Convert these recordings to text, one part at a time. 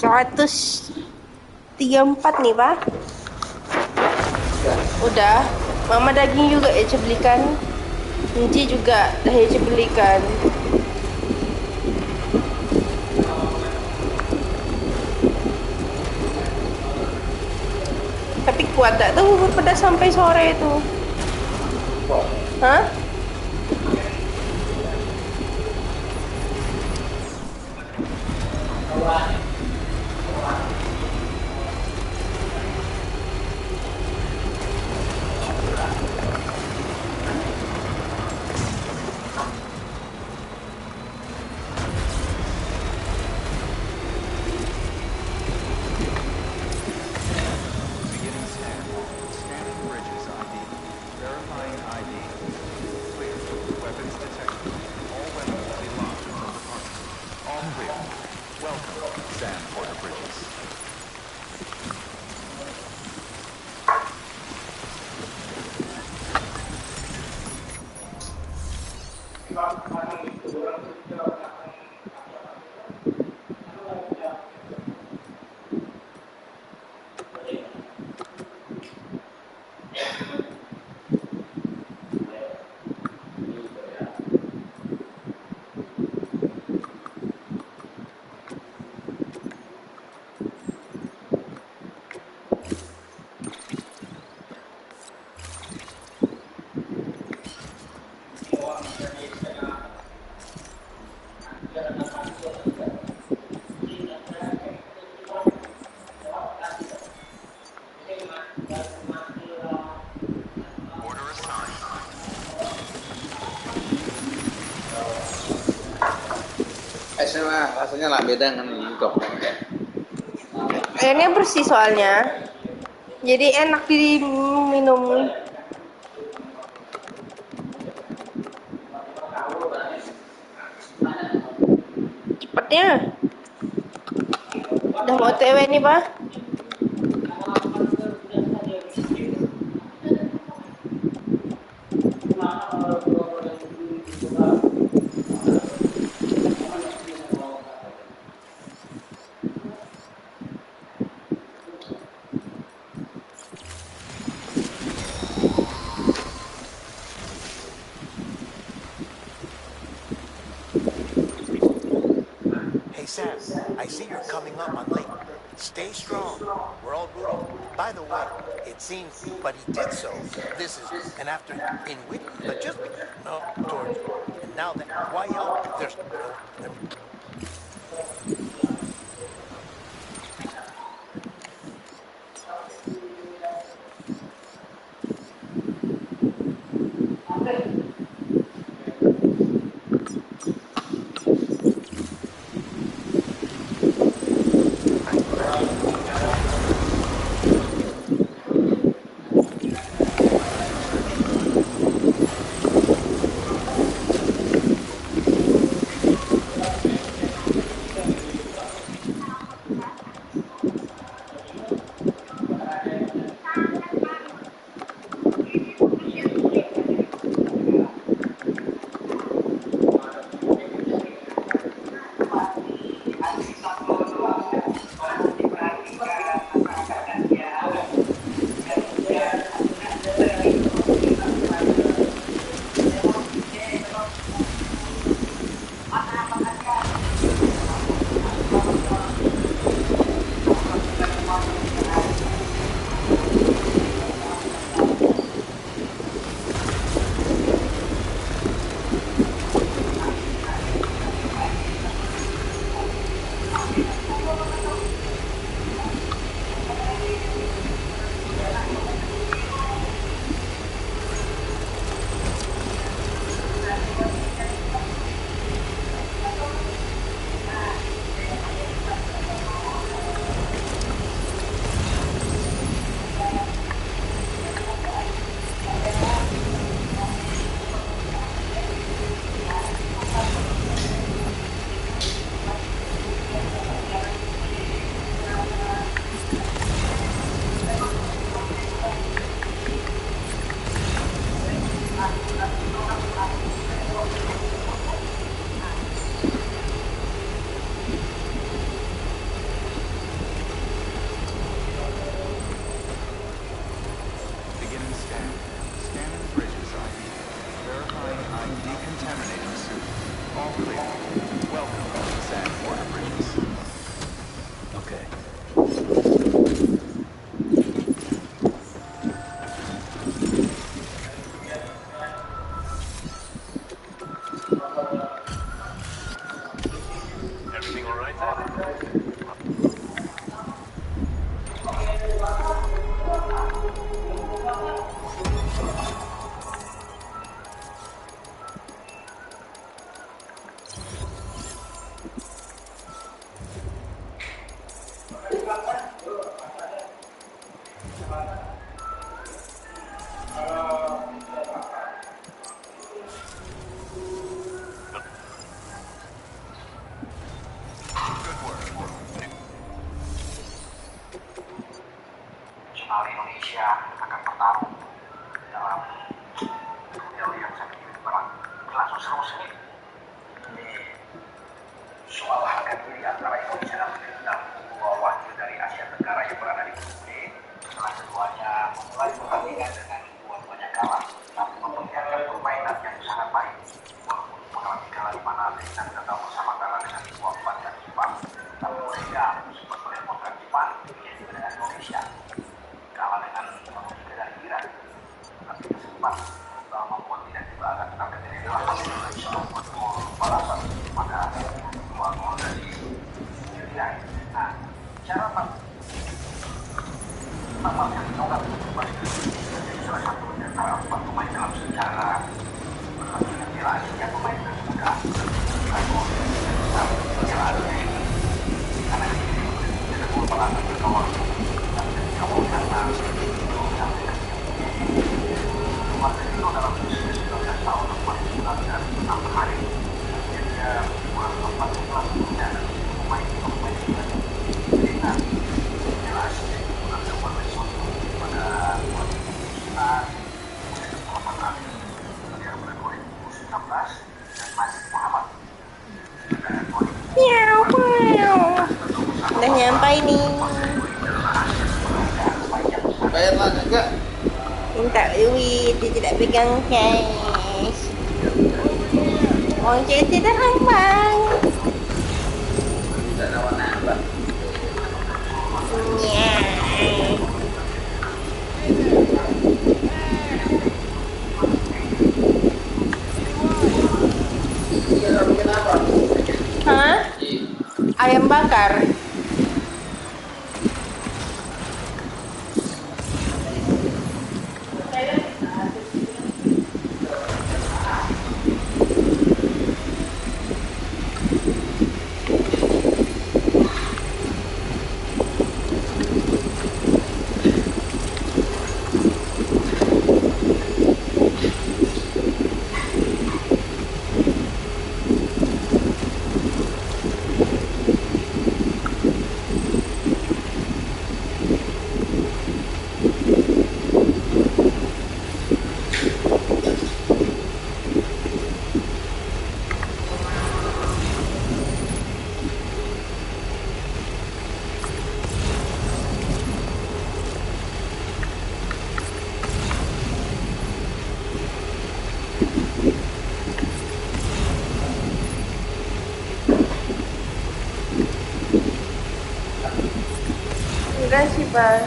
134 nih, Pak. Udah. Mama daging juga Ece belikan. Inci juga dah Ece belikan. Tapi kuat tak tuh pedas sampai sore itu? Hah? Beginning scan. Scanning bridges ID. Verifying ID. Clear. Weapons detected. All weapons will be locked until departure. All clear. Welcome, Sam Porter Bridges. Order assigned. Esnya mah rasanya lah beda dengan jingkok. Airnya bersih soalnya. Jadi enak diminum. Cepetnya. Udah mau OTW nih, Pak. Hey Sam, I see you're coming up on late. Stay strong. We're all rooting. By the way, it seems, but he did so. This is, and after in which, but just no towards, and now that why else? There's no. Miau, miau. Udah nyampai nih. Bayarlah enggak? Minta duit, dia tidak pegang cash. Uang cash tidak bang. Tidak ada warna apa. Nyai. Hah? Ayam bakar. Enggak sih bang.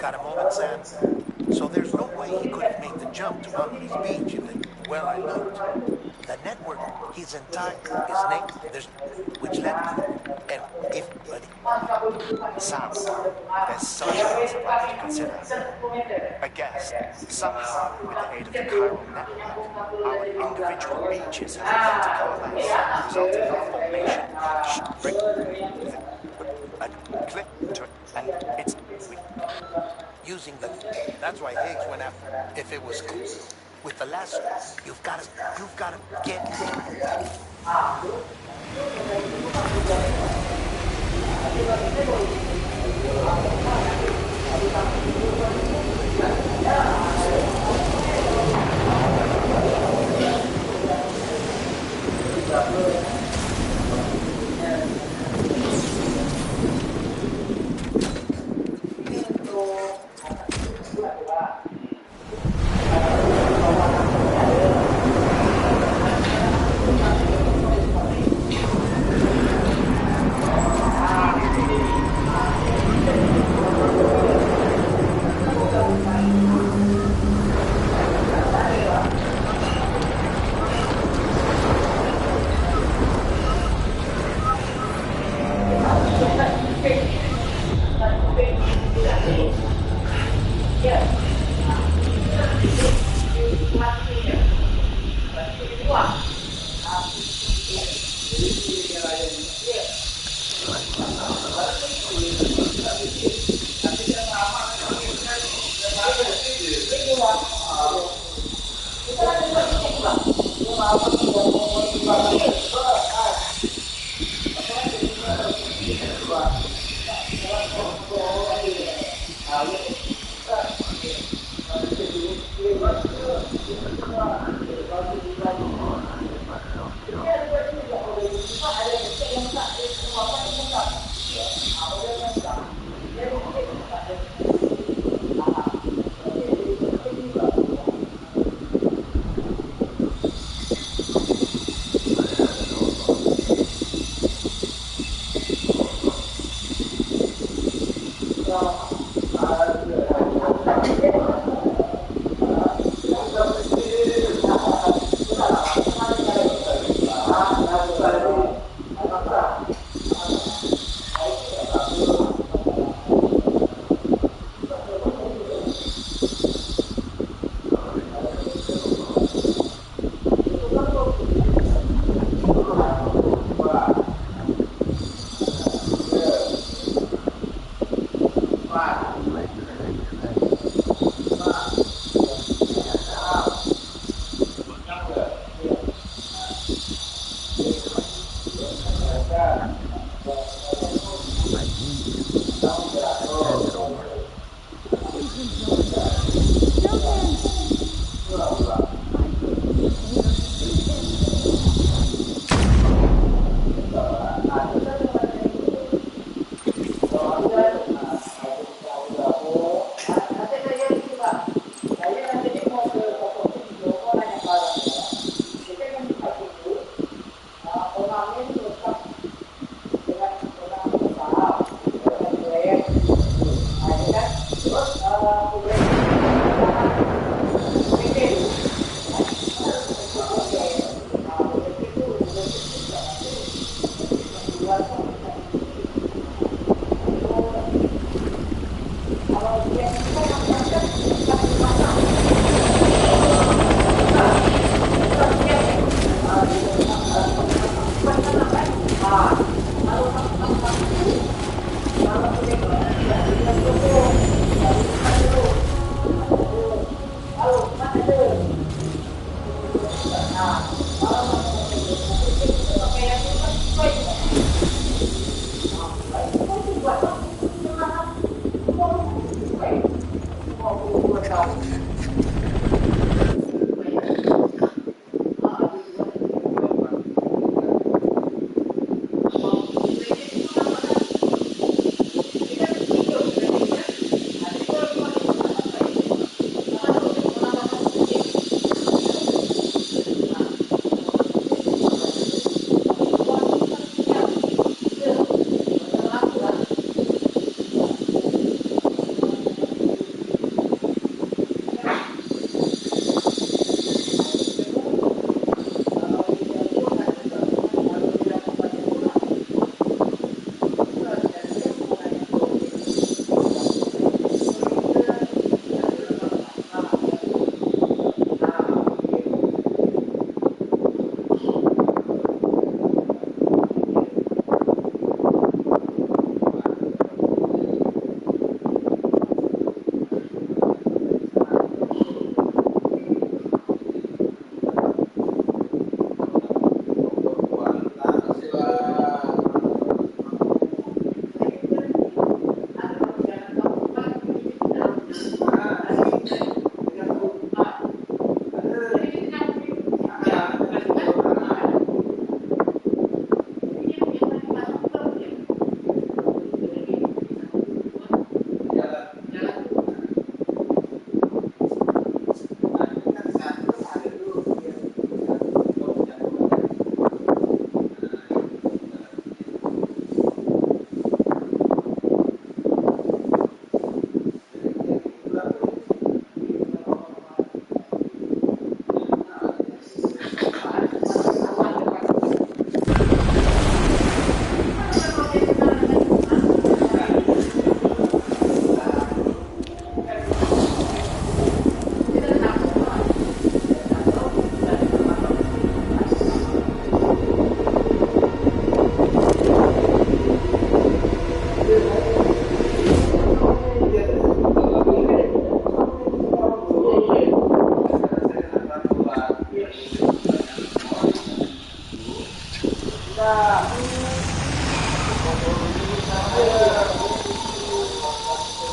Got a moment, Sam? So there's no way he could have made the jump to Memories Beach where I looked. The network, his entire, his name, there's, which led, and if, but, Sam, there's such a possibility to consider. I guess, somehow, with the aid of the chiral network, our individual beaches have begun to coalesce, resulting in the formation a clip to, and it's using the. That's why Higgs went after. If it was with the lasso, you've got to get.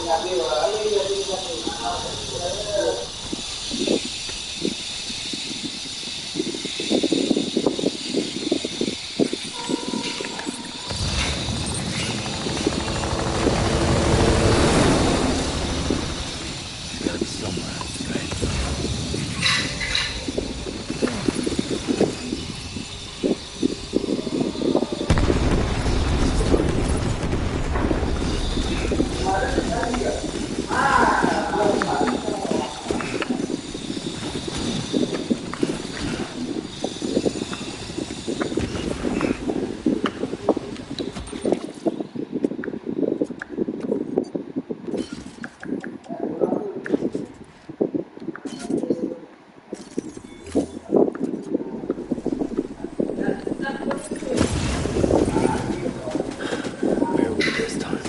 Gotta be somewhere, right? Barely this time.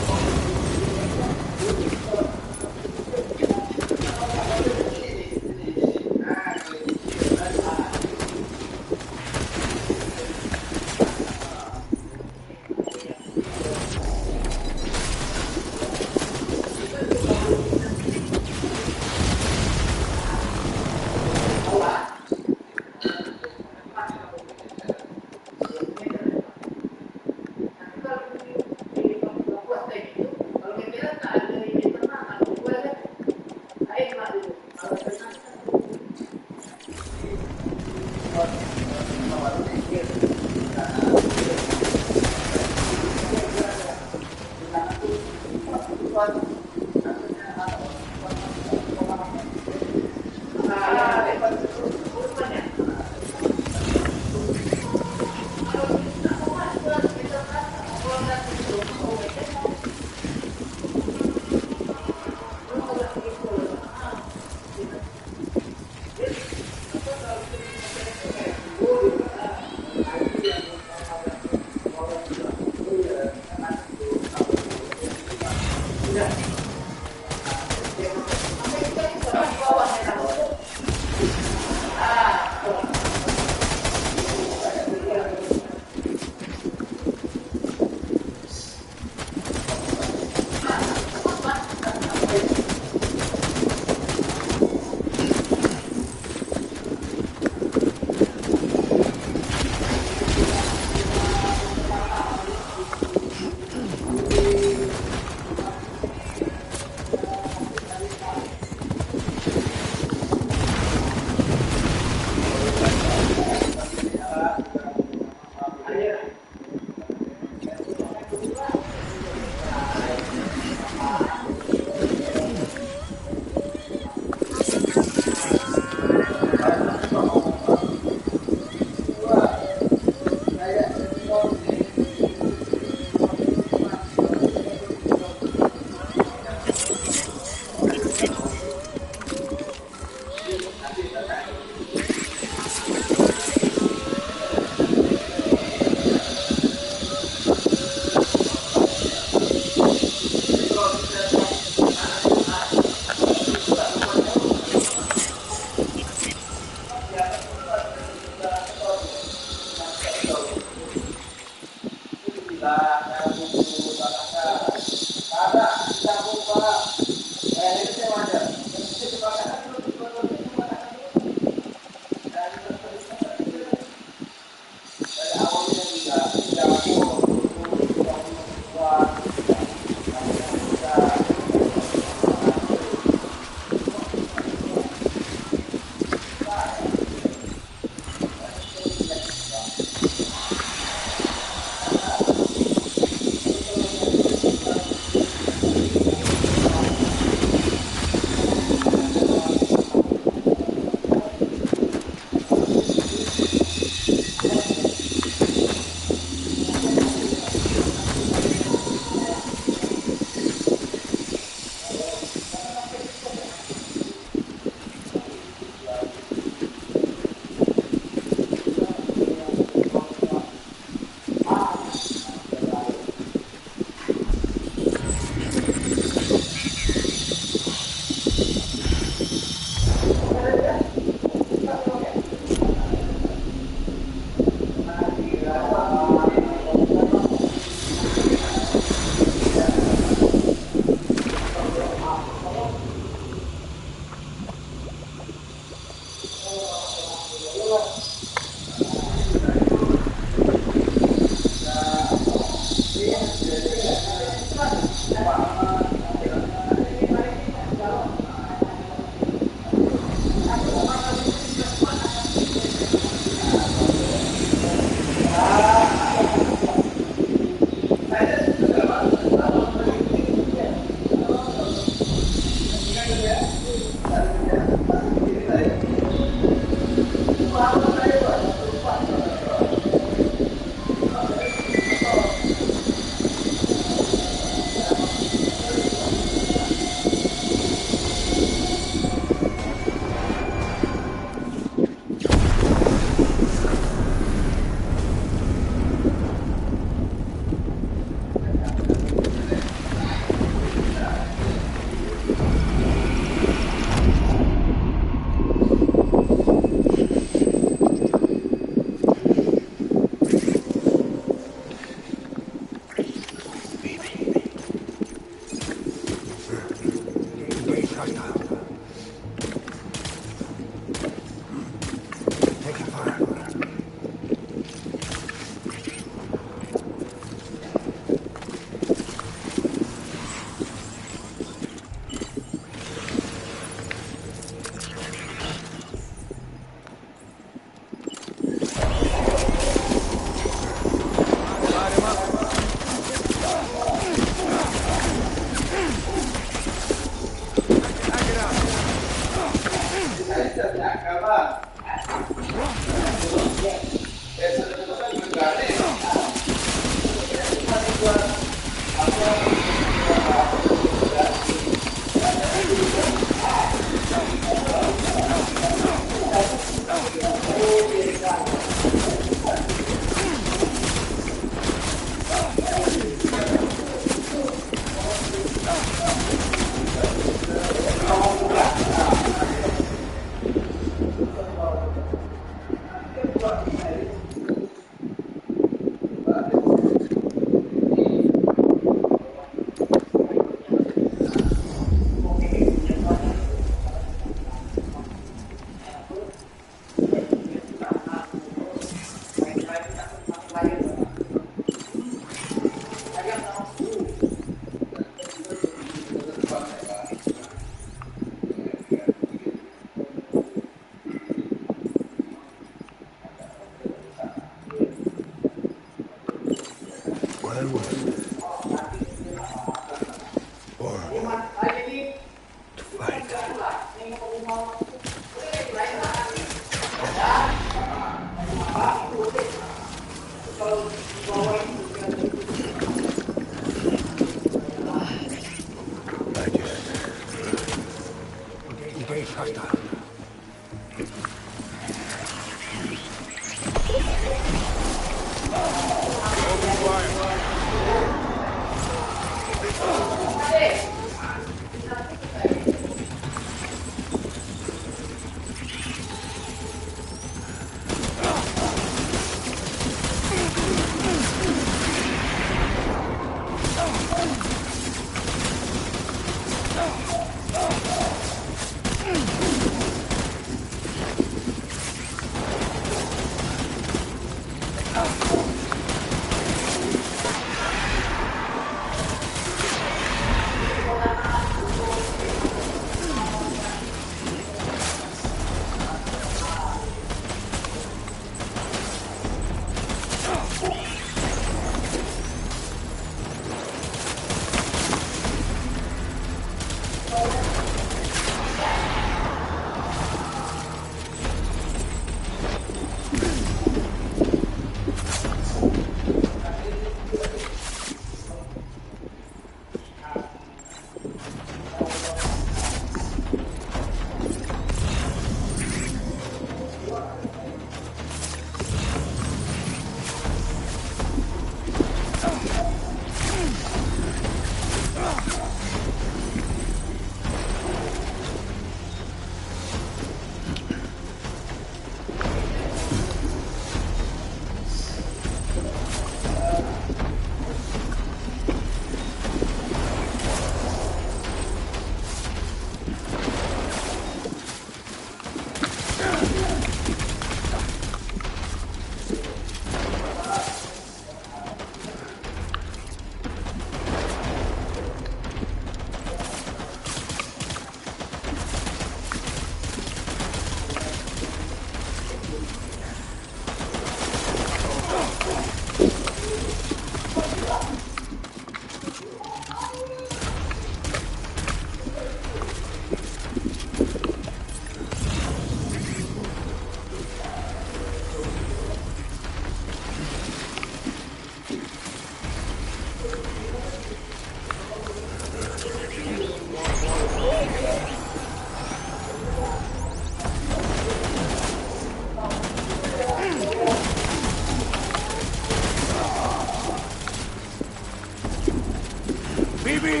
North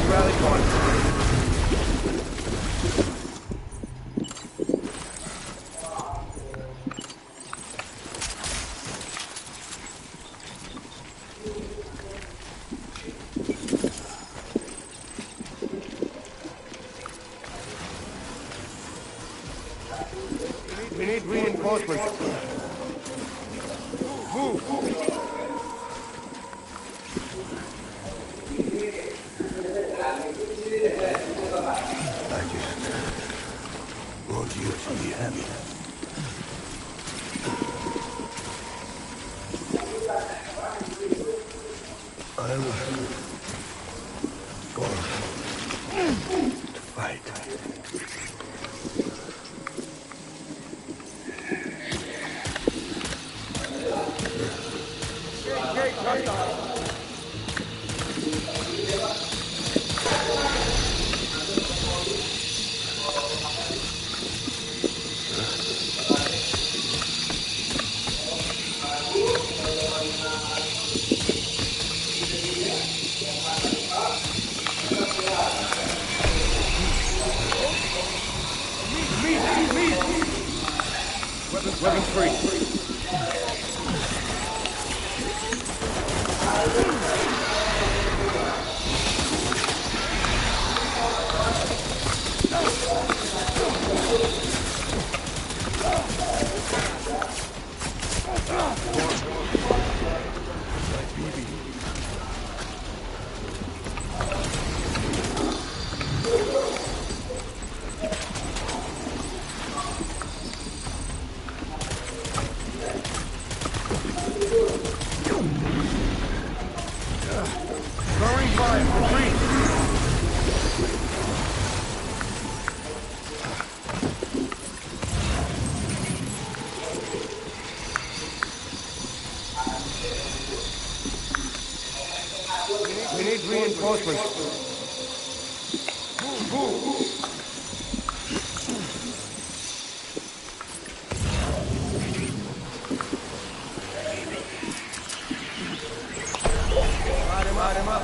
rally point. We need reinforcements. Move! I just want you to be happy. I was born to fight. Weapons free. Throwing fire. Retreat. We need reinforcements. Move! Light him up.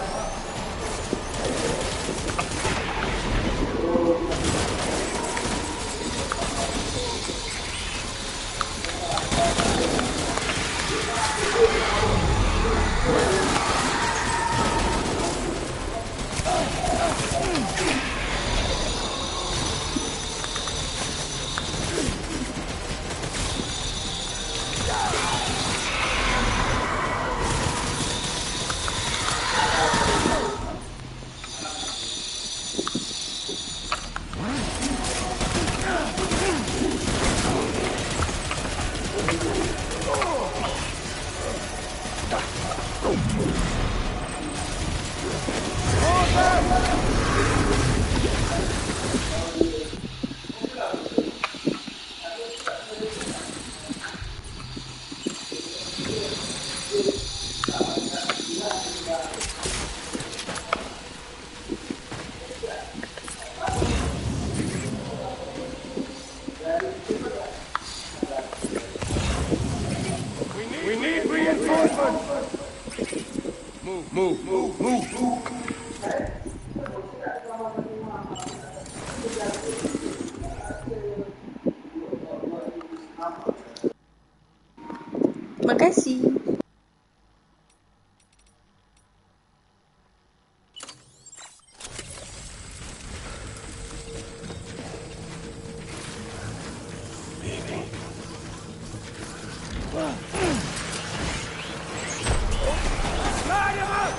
We need reinforcements. Move. Makasih. Baby. Light him up!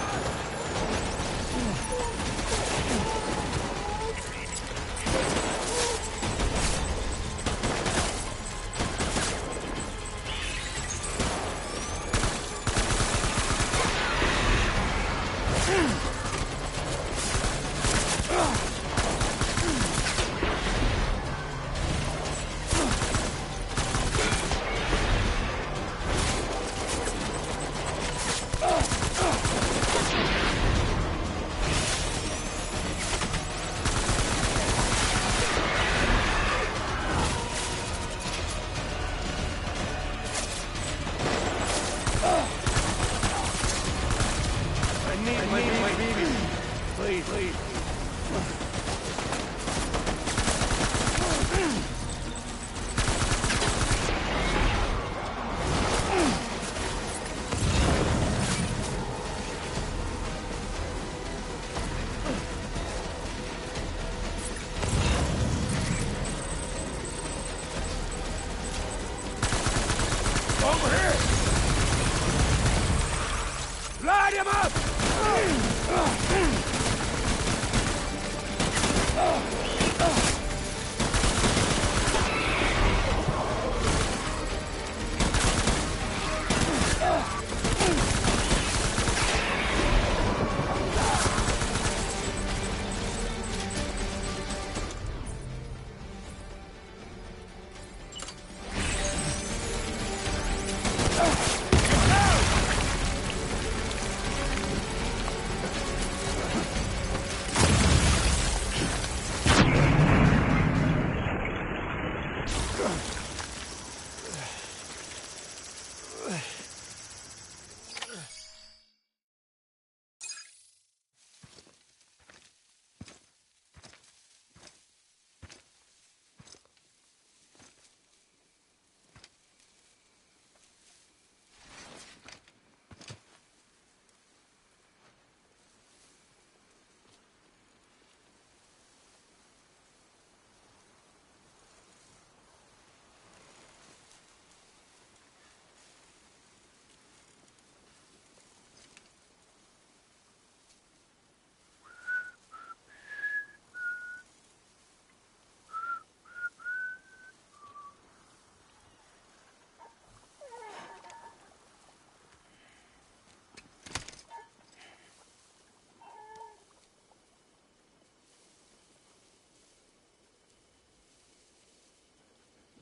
Over here! Light him up!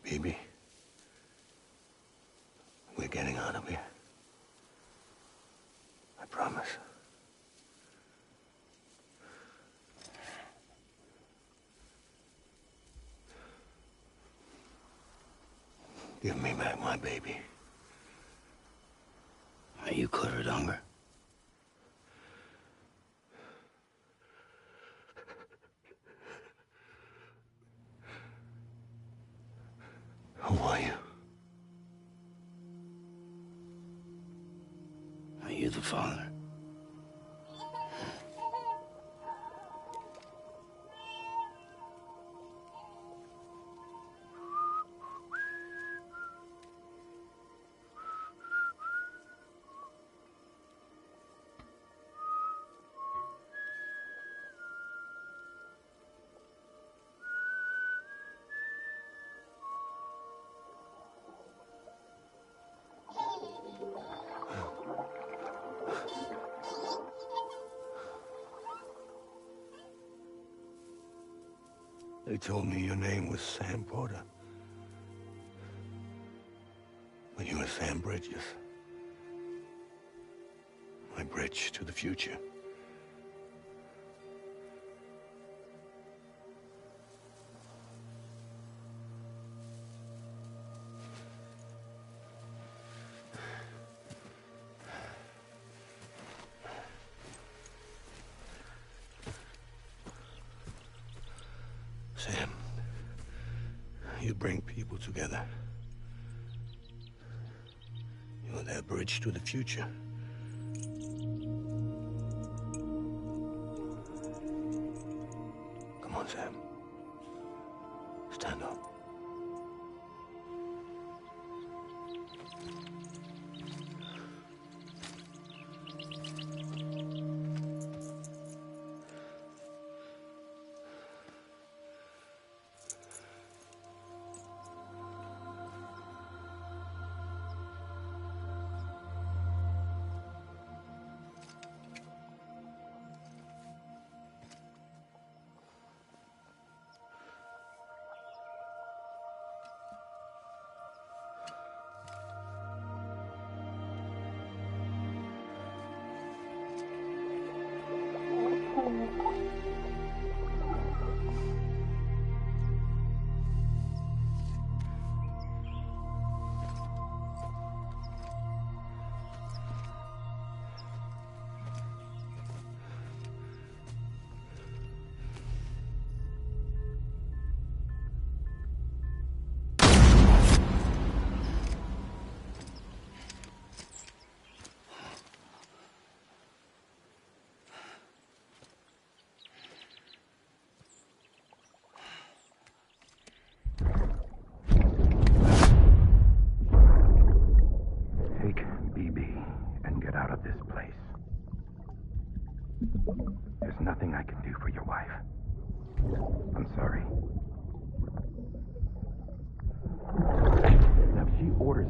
Baby, we're getting out of here. I promise. Give me back my baby. Are you kurir hunger? Who are you? Are you the father? They told me your name was Sam Porter. But you were Sam Bridges. My bridge to the future. Sam, you bring people together. You're their bridge to the future. Come on, Sam. Stand up.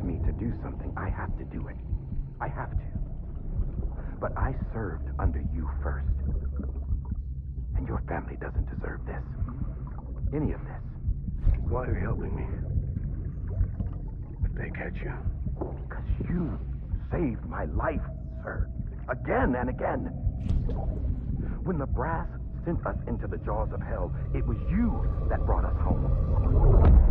me to do something, I have to do it. I have to. But I served under you first. And your family doesn't deserve this. Any of this. Why are you helping me? If they catch you. Because you saved my life, sir. Again and again. When the brass sent us into the jaws of hell, it was you that brought us home.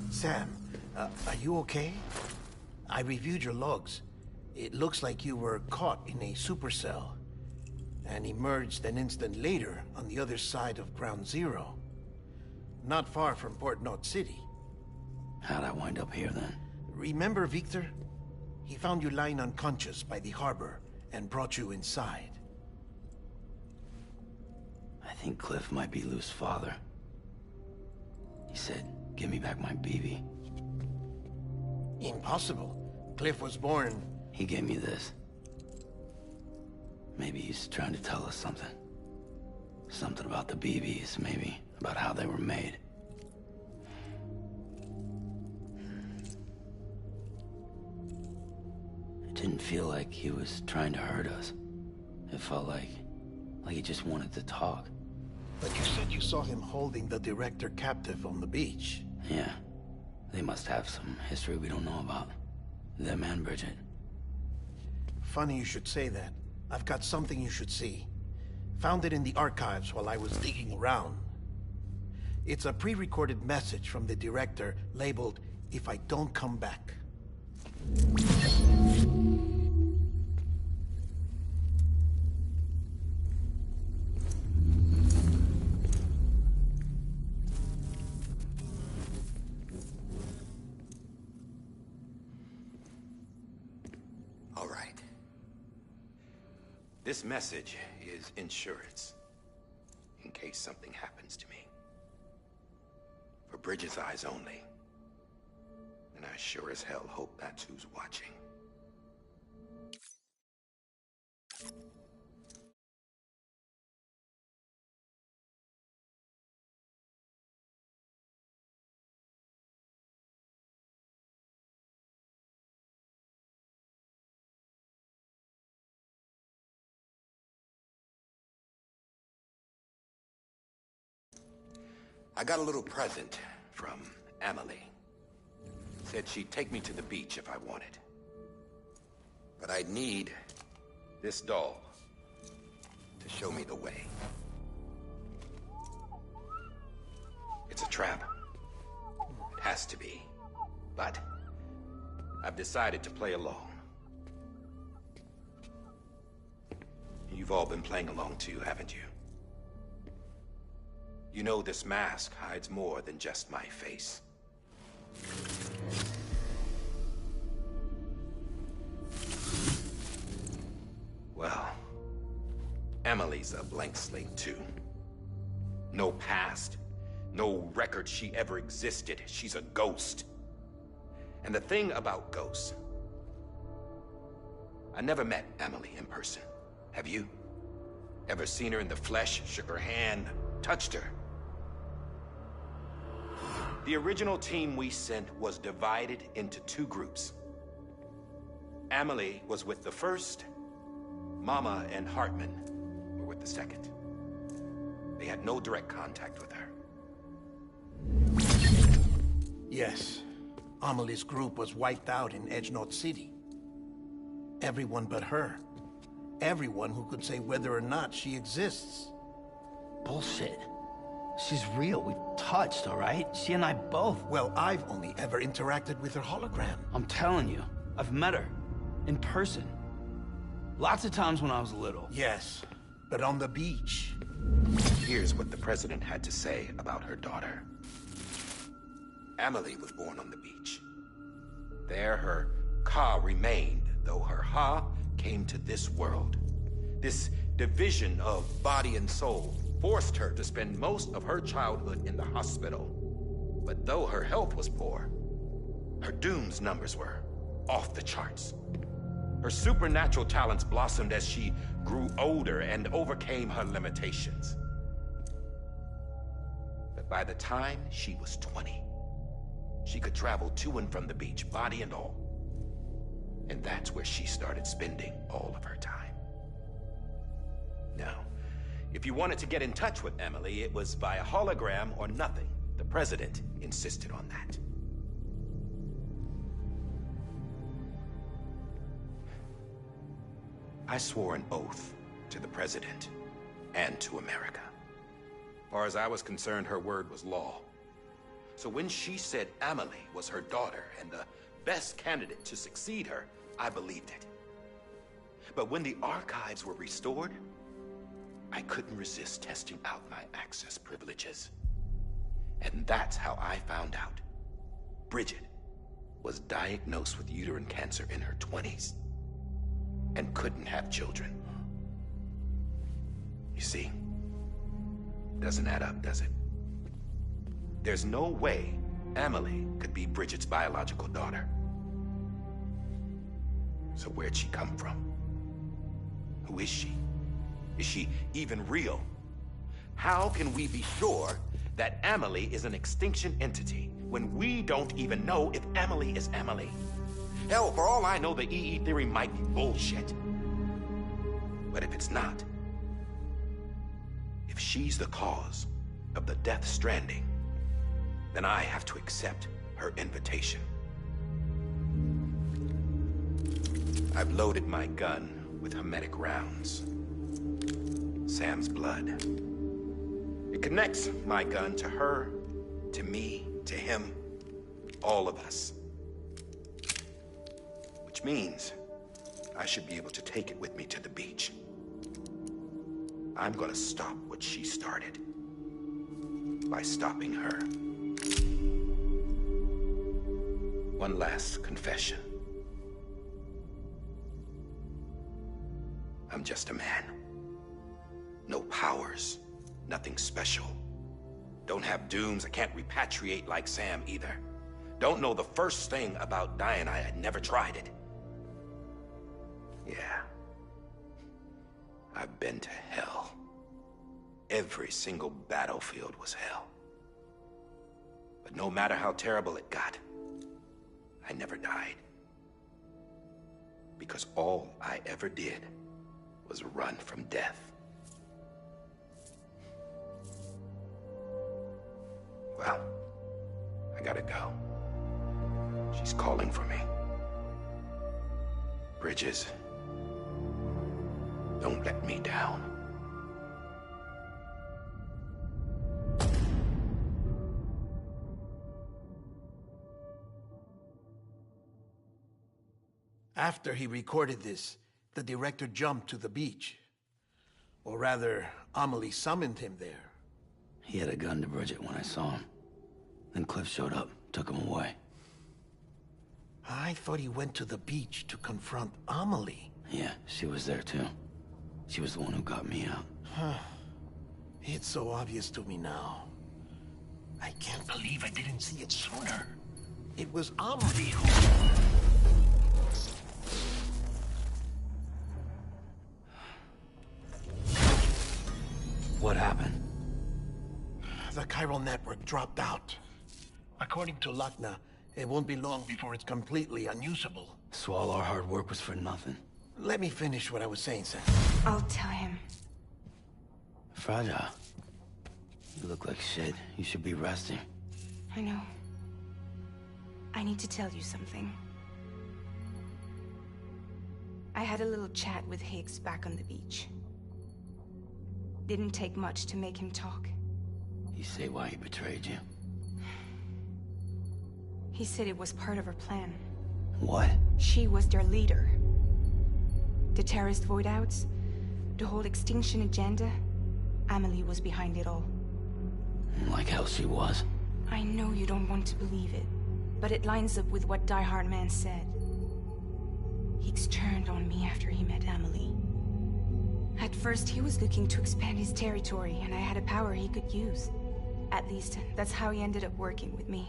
Sam, are you okay? I reviewed your logs. It looks like you were caught in a supercell and emerged an instant later on the other side of Ground Zero. Not far from Port Knot City. How'd I wind up here then? Remember Victor? He found you lying unconscious by the harbor and brought you inside. I think Cliff might be Lou's father. He said, give me back my BB. Impossible. Cliff was born... He gave me this. Maybe he's trying to tell us something. Something about the BBs, maybe. About how they were made. It didn't feel like he was trying to hurt us. It felt like he just wanted to talk. But you said you saw him holding the director captive on the beach. Yeah. They must have some history we don't know about. Them and Bridget. Funny you should say that. I've got something you should see. Found it in the archives while I was digging around. It's a pre-recorded message from the director labeled, "If I don't come back." All right. This message is insurance, in case something happens to me. For Bridget's eyes only. And I sure as hell hope that's who's watching. I got a little present from Emily. Said she'd take me to the beach if I wanted. But I'd need this doll to show me the way. It's a trap. It has to be. But I've decided to play along. You've all been playing along too, haven't you? You know this mask hides more than just my face. Well, Emily's a blank slate too. No past, no record she ever existed. She's a ghost. And the thing about ghosts, I never met Emily in person. Have you? Ever seen her in the flesh, shook her hand, touched her? The original team we sent was divided into two groups. Emily was with the first, Mama and Hartman were with the second. They had no direct contact with her. Yes. Amelie's group was wiped out in Edge Knot City. Everyone but her. everyone who could say whether or not she exists. Bullshit. She's real. We've touched, all right? She and I both. Well, I've only ever interacted with her hologram. I'm telling you, I've met her. In person. Lots of times when I was little. Yes, but on the beach. Here's what the president had to say about her daughter. Amelie was born on the beach. There her ka remained, though her ha came to this world. This division of body and soul forced her to spend most of her childhood in the hospital. But though her health was poor, her doom's numbers were off the charts. Her supernatural talents blossomed as she grew older and overcame her limitations. But by the time she was 20, she could travel to and from the beach, body and all. And that's where she started spending all of her time. Now, if you wanted to get in touch with Emily, it was via hologram or nothing. The president insisted on that. I swore an oath to the president and to America. As far as I was concerned, her word was law. So when she said Amelie was her daughter and the best candidate to succeed her, I believed it. But when the archives were restored, I couldn't resist testing out my access privileges. And that's how I found out Bridget was diagnosed with uterine cancer in her 20s and couldn't have children. You see, doesn't add up, does it? There's no way Amelie could be Bridget's biological daughter. So where'd she come from? Who is she? Is she even real? How can we be sure that Amelie is an extinction entity when we don't even know if Amelie is Amelie? Hell, for all I know, the EE theory might be bullshit. But if it's not, if she's the cause of the death stranding, then I have to accept her invitation. I've loaded my gun with hermetic rounds. Sam's blood. It connects my gun to her, to me, to him, all of us. Which means I should be able to take it with me to the beach. I'm gonna stop what she started by stopping her. One last confession. I'm just a man. No powers, nothing special. Don't have dooms, I can't repatriate like Sam either. Don't know the first thing about dying, I had never tried it. Yeah. I've been to hell. Every single battlefield was hell. But no matter how terrible it got, I never died. Because all I ever did was run from death. Well, I gotta go. She's calling for me. Bridges, don't let me down. After he recorded this, the director jumped to the beach. Or rather, Amelie summoned him there. He had a gun to Bridget when I saw him. Then Cliff showed up, took him away. I thought he went to the beach to confront Amelie. Yeah, she was there too. She was the one who got me out. It's so obvious to me now. I can't believe I didn't see it sooner. It was Amelie who... What happened? The chiral network dropped out. According to Lakna, it won't be long before it's completely unusable. So all our hard work was for nothing. Let me finish what I was saying, Sam. I'll tell him. Fragile. You look like shit. You should be resting. I know. I need to tell you something. I had a little chat with Higgs back on the beach. Didn't take much to make him talk. You say why he betrayed you? He said it was part of her plan. What? She was their leader. The terrorist void-outs, the whole extinction agenda, Amelie was behind it all. Like hell she was. I know you don't want to believe it, but it lines up with what Die Hard Man said. Higgs turned on me after he met Amelie. At first, he was looking to expand his territory, and I had a power he could use. At least, that's how he ended up working with me.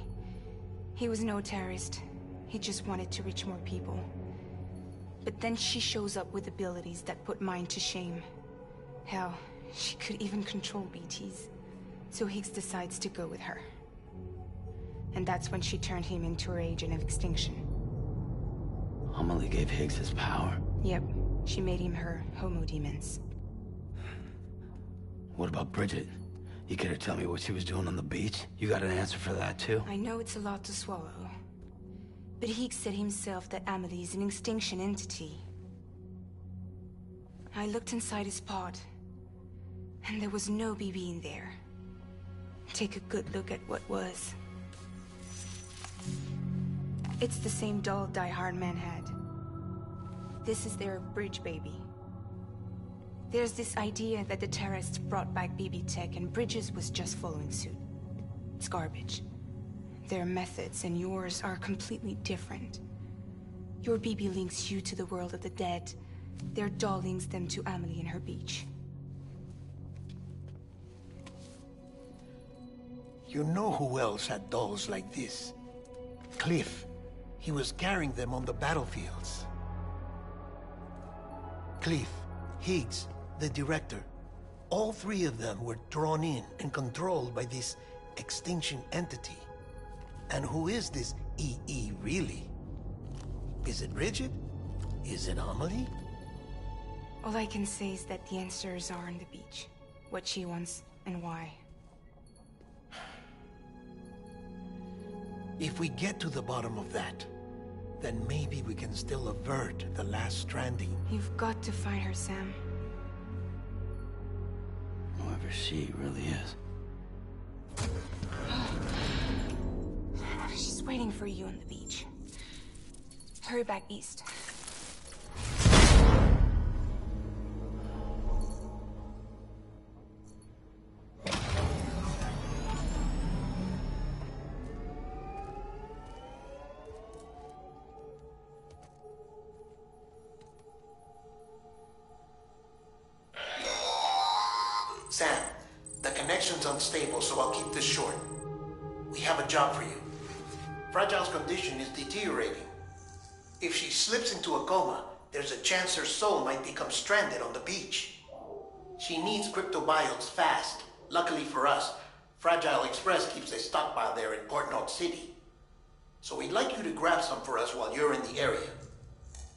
He was no terrorist. He just wanted to reach more people. But then she shows up with abilities that put mine to shame. Hell, she could even control BTs. So Higgs decides to go with her. And that's when she turned him into her agent of extinction. Amelie gave Higgs his power. Yep, she made him her homo demons. What about Bridget? You care to tell me what she was doing on the beach? You got an answer for that too? I know it's a lot to swallow. But Higgs said himself that Amelie is an extinction entity. I looked inside his pod, and there was no BB in there. Take a good look at what was. It's the same doll Die Hard Man had. This is their bridge baby. There's this idea that the terrorists brought back BB tech and Bridges was just following suit. It's garbage. Their methods and yours are completely different. Your BB links you to the world of the dead. Their doll links them to Amelie and her beach. You know who else had dolls like this? Cliff. He was carrying them on the battlefields. Cliff, Higgs, the director. All three of them were drawn in and controlled by this extinction entity. And who is this EE really? Is it Bridget? Is it Amelie? All I can say is that the answers are on the beach. What she wants and why. If we get to the bottom of that, then maybe we can still avert the last stranding. You've got to find her, Sam. Whoever she really is. She's waiting for you on the beach. Hurry back east. Sam, the connection's unstable, so I'll keep this short. We have a job for you. Fragile's condition is deteriorating. If she slips into a coma, there's a chance her soul might become stranded on the beach. She needs cryptobiotes fast. Luckily for us, Fragile Express keeps a stockpile there in Port North City. So we'd like you to grab some for us while you're in the area.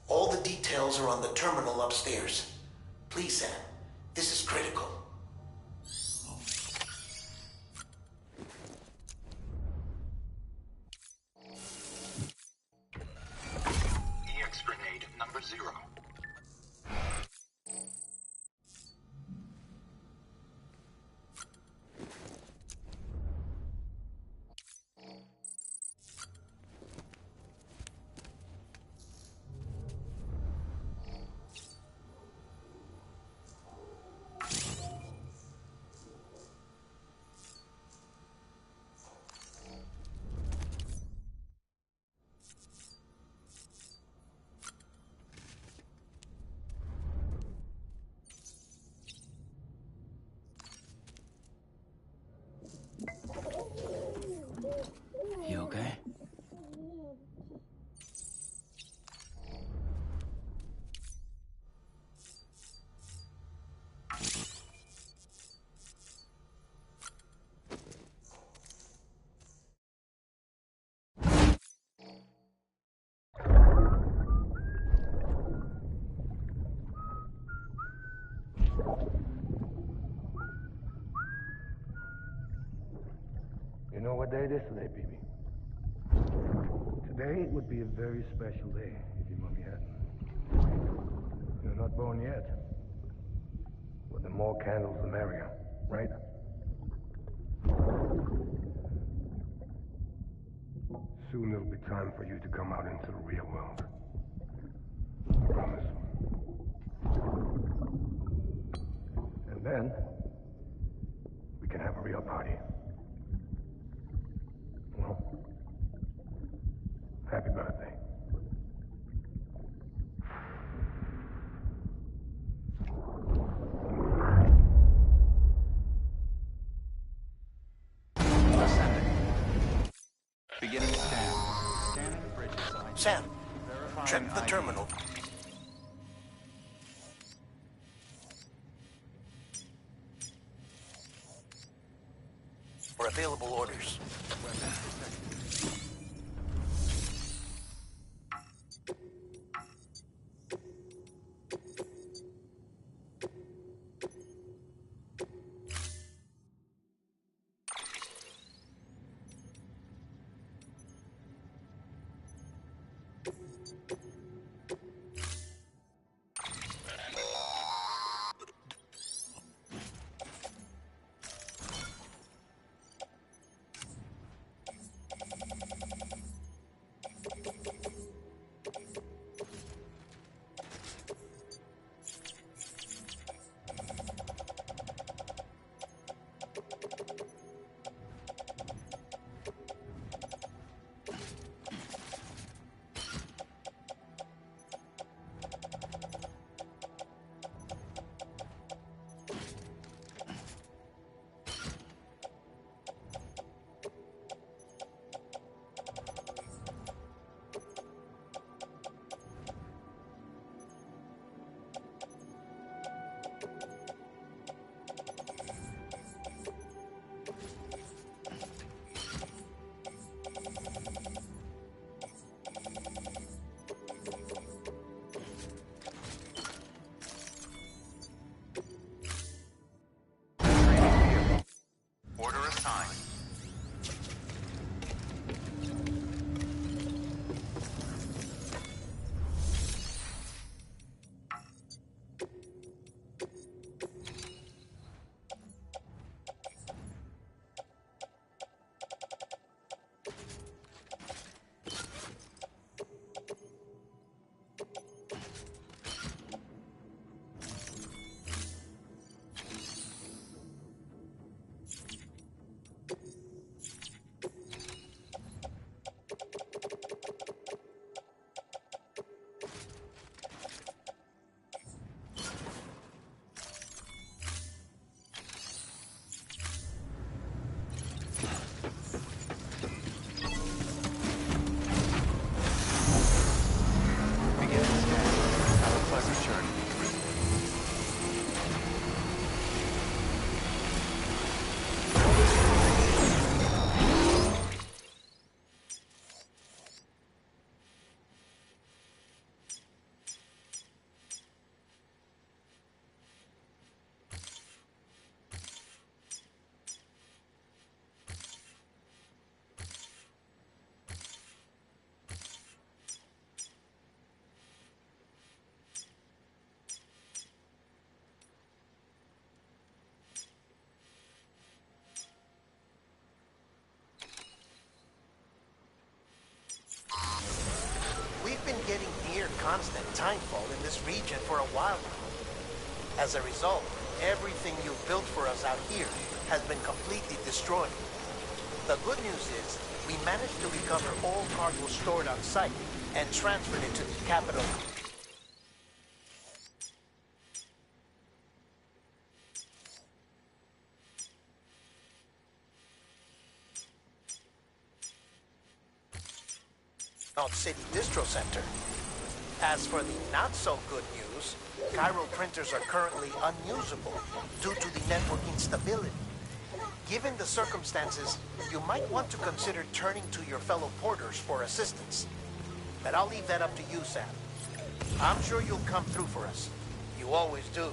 All the details are on the terminal upstairs. Please, Sam, this is critical. EX grenade number 0. You okay? You know what day it is today, baby? Today would be a very special day if your mommy hadn't. Not born yet. But the more candles, the merrier, right? Soon it'll be time for you to come out into the real world. I promise. And then, we can have a real party. Well, happy birthday. Ascending. Beginning scan. Scanning bridges ID. Sam, Verifying check the ID. terminal. For available orders. Weapons detected. Order assigned. Beginning scan. Have a pleasant journey. We've been getting near constant timefall in this region for a while now. As a result, everything you've built for us out here has been completely destroyed. The good news is, we managed to recover all cargo stored on site and transferred it to the capital. City Distro Center. As for the not-so-good news, Chiral printers are currently unusable due to the network instability. Given the circumstances, you might want to consider turning to your fellow porters for assistance. But I'll leave that up to you, Sam. I'm sure you'll come through for us. You always do.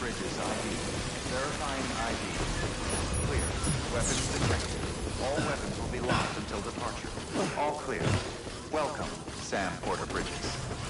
Bridges ID. Verifying ID. Clear. Weapons detected. All weapons will be locked until departure. All clear. Welcome, Sam Porter Bridges.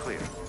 Clear.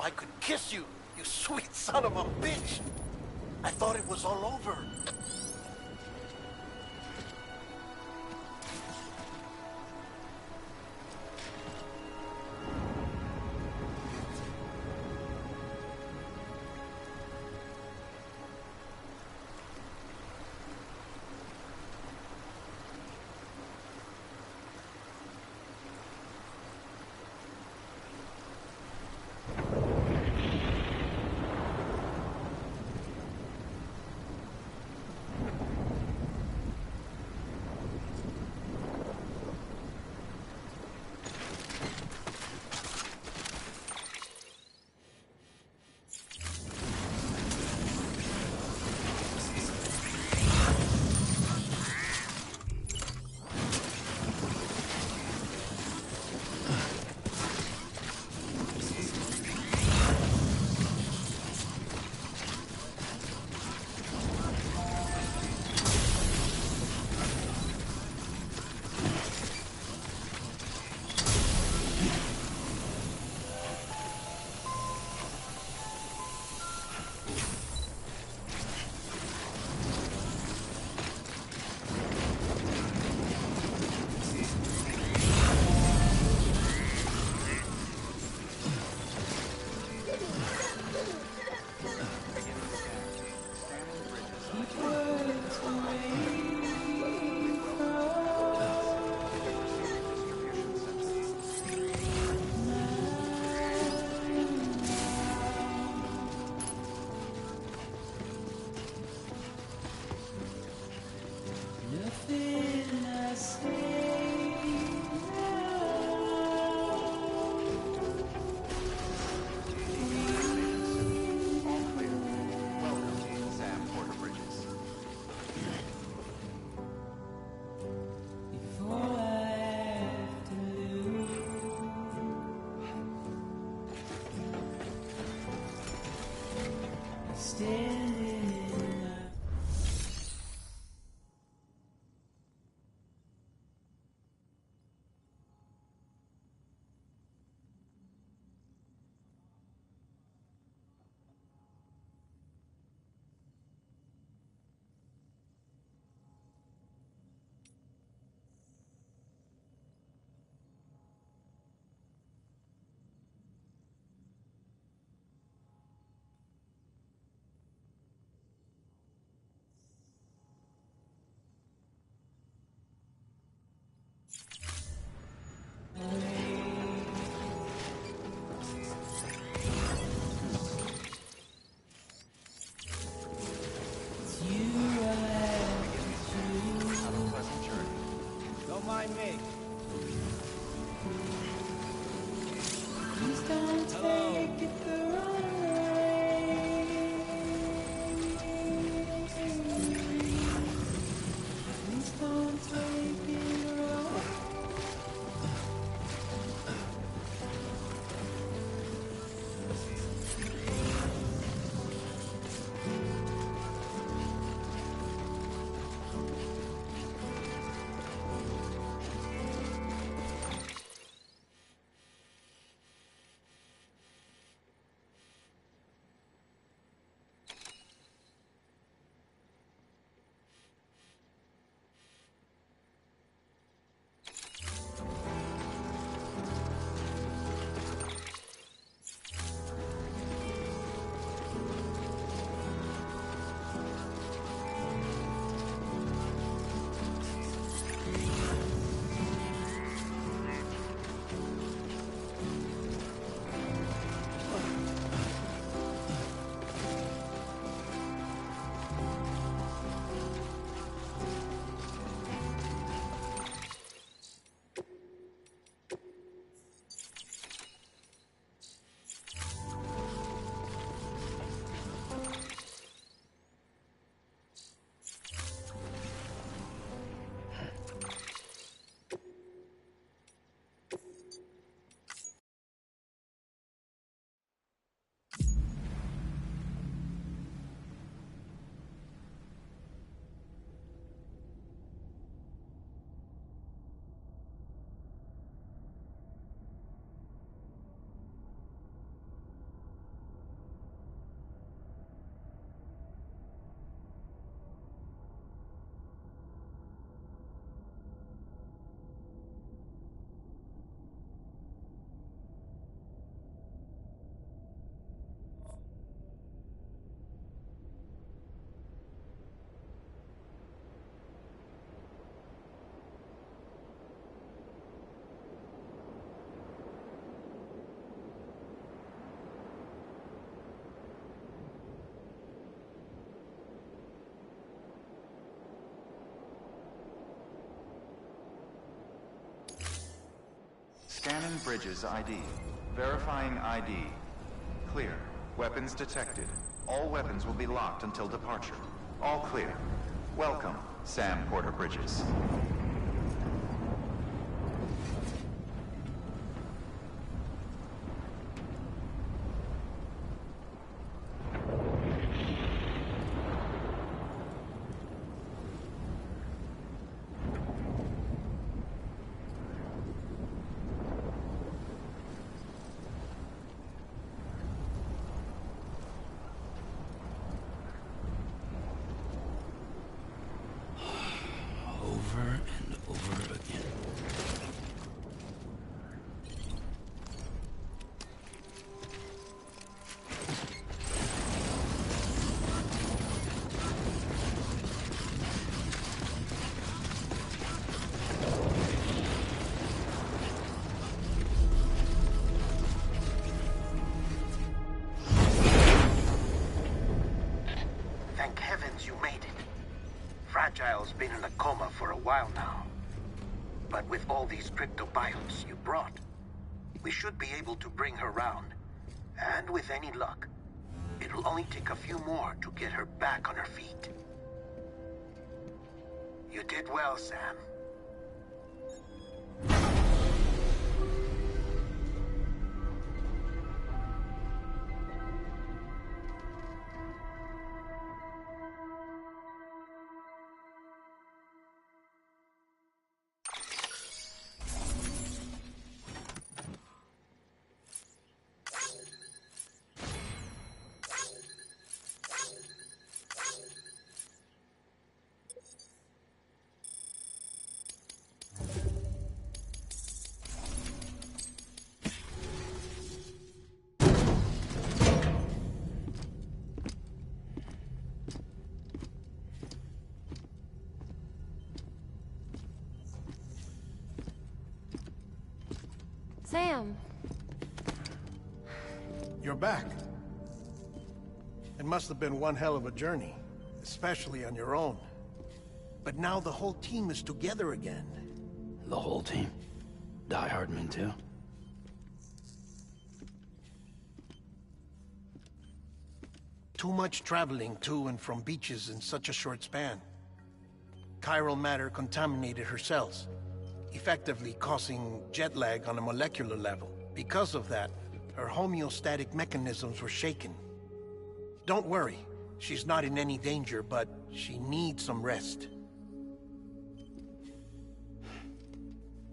I could kiss you, you sweet son of a bitch. I thought it was all over. Scanning bridges ID. Verifying ID. Clear. Weapons detected. All weapons will be locked until departure. All clear. Welcome, Sam Porter Bridges. Over and over again. Thank heavens you made it. Fragile's been in a coma for a while now. But with all these cryptobiotes you brought, we should be able to bring her round. And with any luck, it'll only take a few more to get her back on her feet. You did well, Sam. Sam. You're back. It must have been one hell of a journey, especially on your own. But now the whole team is together again. The whole team? Die Hardman too? Too much traveling to and from beaches in such a short span. Chiral matter contaminated her cells, effectively causing jet lag on a molecular level. Because of that, her homeostatic mechanisms were shaken. Don't worry, she's not in any danger, but she needs some rest.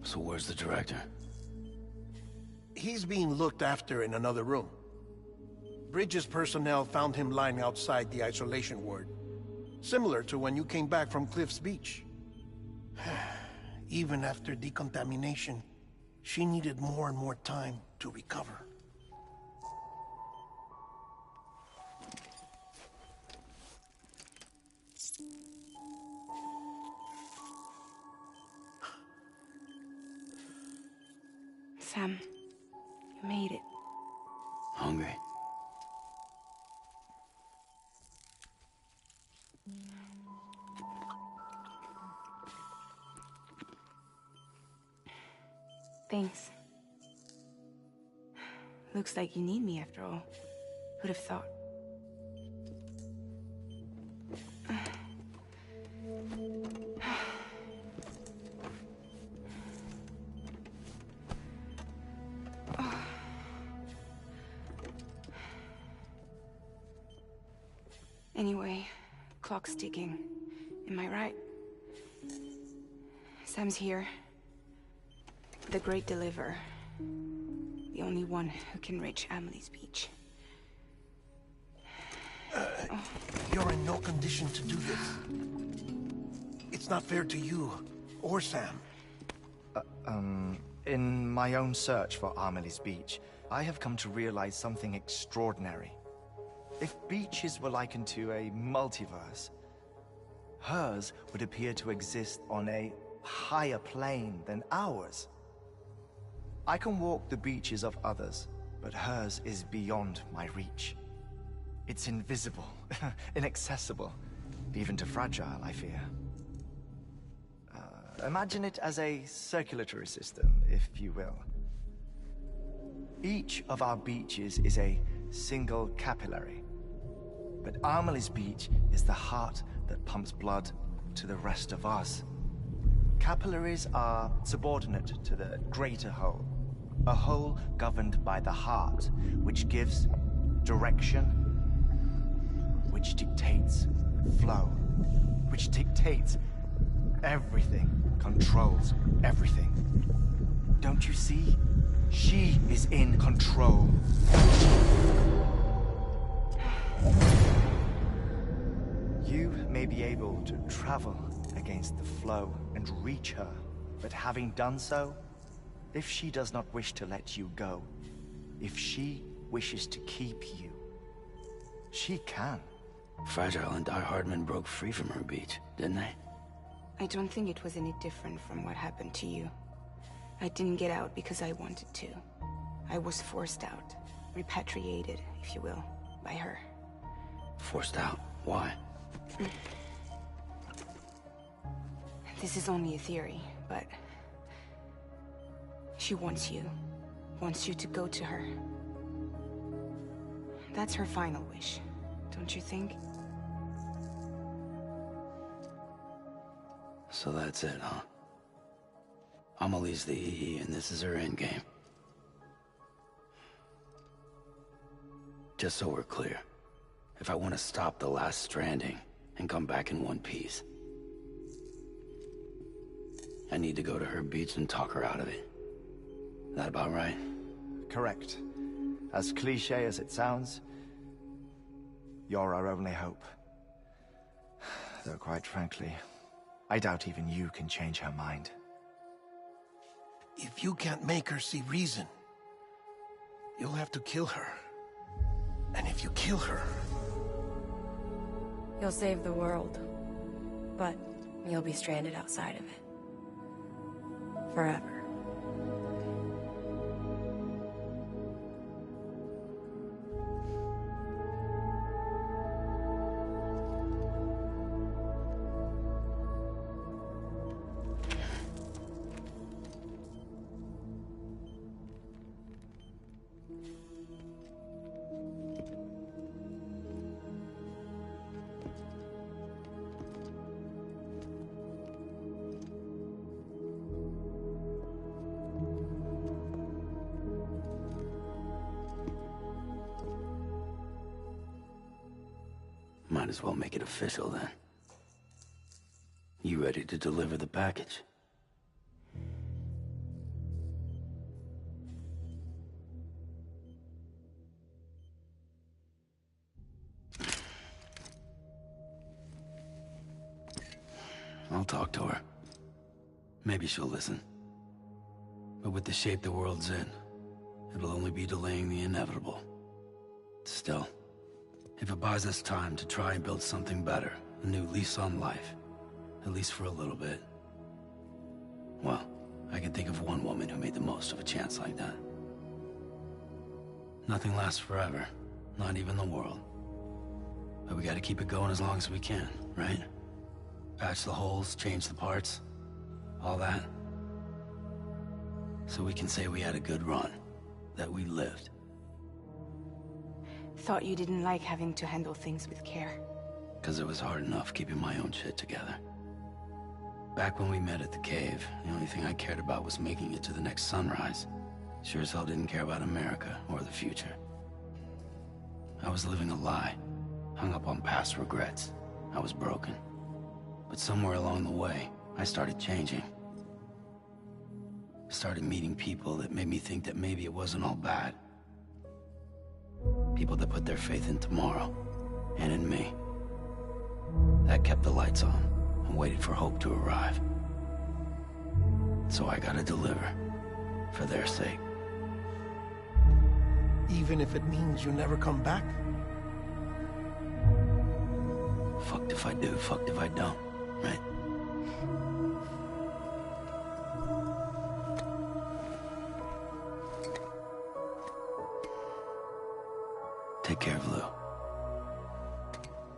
So where's the director? He's being looked after in another room. Bridges personnel found him lying outside the isolation ward, similar to when you came back from Cliff's Beach. Even after decontamination, she needed more and more time to recover. Sam, you made it. Hungry? Thanks. Looks like you need me after all. Who'd have thought? Anyway, clock's ticking. Am I right? Sam's here. The Great Deliverer. The only one who can reach Amelie's Beach. You're in no condition to do this. It's not fair to you, or Sam. In my own search for Amelie's Beach, I have come to realize something extraordinary. If beaches were likened to a multiverse, hers would appear to exist on a higher plane than ours. I can walk the beaches of others, but hers is beyond my reach. It's invisible, inaccessible, even to Fragile, I fear. Imagine it as a circulatory system, if you will. Each of our beaches is a single capillary. But Amelie's beach is the heart that pumps blood to the rest of us. Capillaries are subordinate to the greater whole. A whole governed by the heart, which gives direction, which dictates flow, which dictates everything, controls everything. Don't you see? She is in control. You may be able to travel against the flow and reach her, but having done so, if she does not wish to let you go, if she wishes to keep you, she can. Fragile and Die Hardman broke free from her beach, didn't they? I don't think it was any different from what happened to you. I didn't get out because I wanted to. I was forced out. Repatriated, if you will, by her. Forced out? Why? This is only a theory, but... she wants you. Wants you to go to her. That's her final wish, don't you think? So that's it, huh? Amelie's the EE, and this is her endgame. Just so we're clear, if I want to stop the last Stranding and come back in one piece, I need to go to her beach and talk her out of it. That about right? Correct. As cliché as it sounds, you're our only hope. Though quite frankly, I doubt even you can change her mind. If you can't make her see reason, you'll have to kill her. And if you kill her... You'll save the world, but you'll be stranded outside of it. Forever. Might as well make it official then. You ready to deliver the package? I'll talk to her. Maybe she'll listen. But with the shape the world's in, it'll only be delaying the inevitable. Still, if it buys us time to try and build something better, a new lease on life, at least for a little bit, well, I can think of one woman who made the most of a chance like that. Nothing lasts forever, not even the world. But we gotta keep it going as long as we can, right? Patch the holes, change the parts, all that. So we can say we had a good run, that we lived. Thought you didn't like having to handle things with care. 'Cause it was hard enough keeping my own shit together. Back when we met at the cave, the only thing I cared about was making it to the next sunrise. Sure as hell didn't care about America or the future. I was living a lie, hung up on past regrets. I was broken. But somewhere along the way, I started changing. Started meeting people that made me think that maybe it wasn't all bad. People that put their faith in tomorrow, and in me. That kept the lights on, and waited for hope to arrive. So I gotta deliver, for their sake. Even if it means you never come back? Fucked if I do, fucked if I don't, right? Take care of Lou.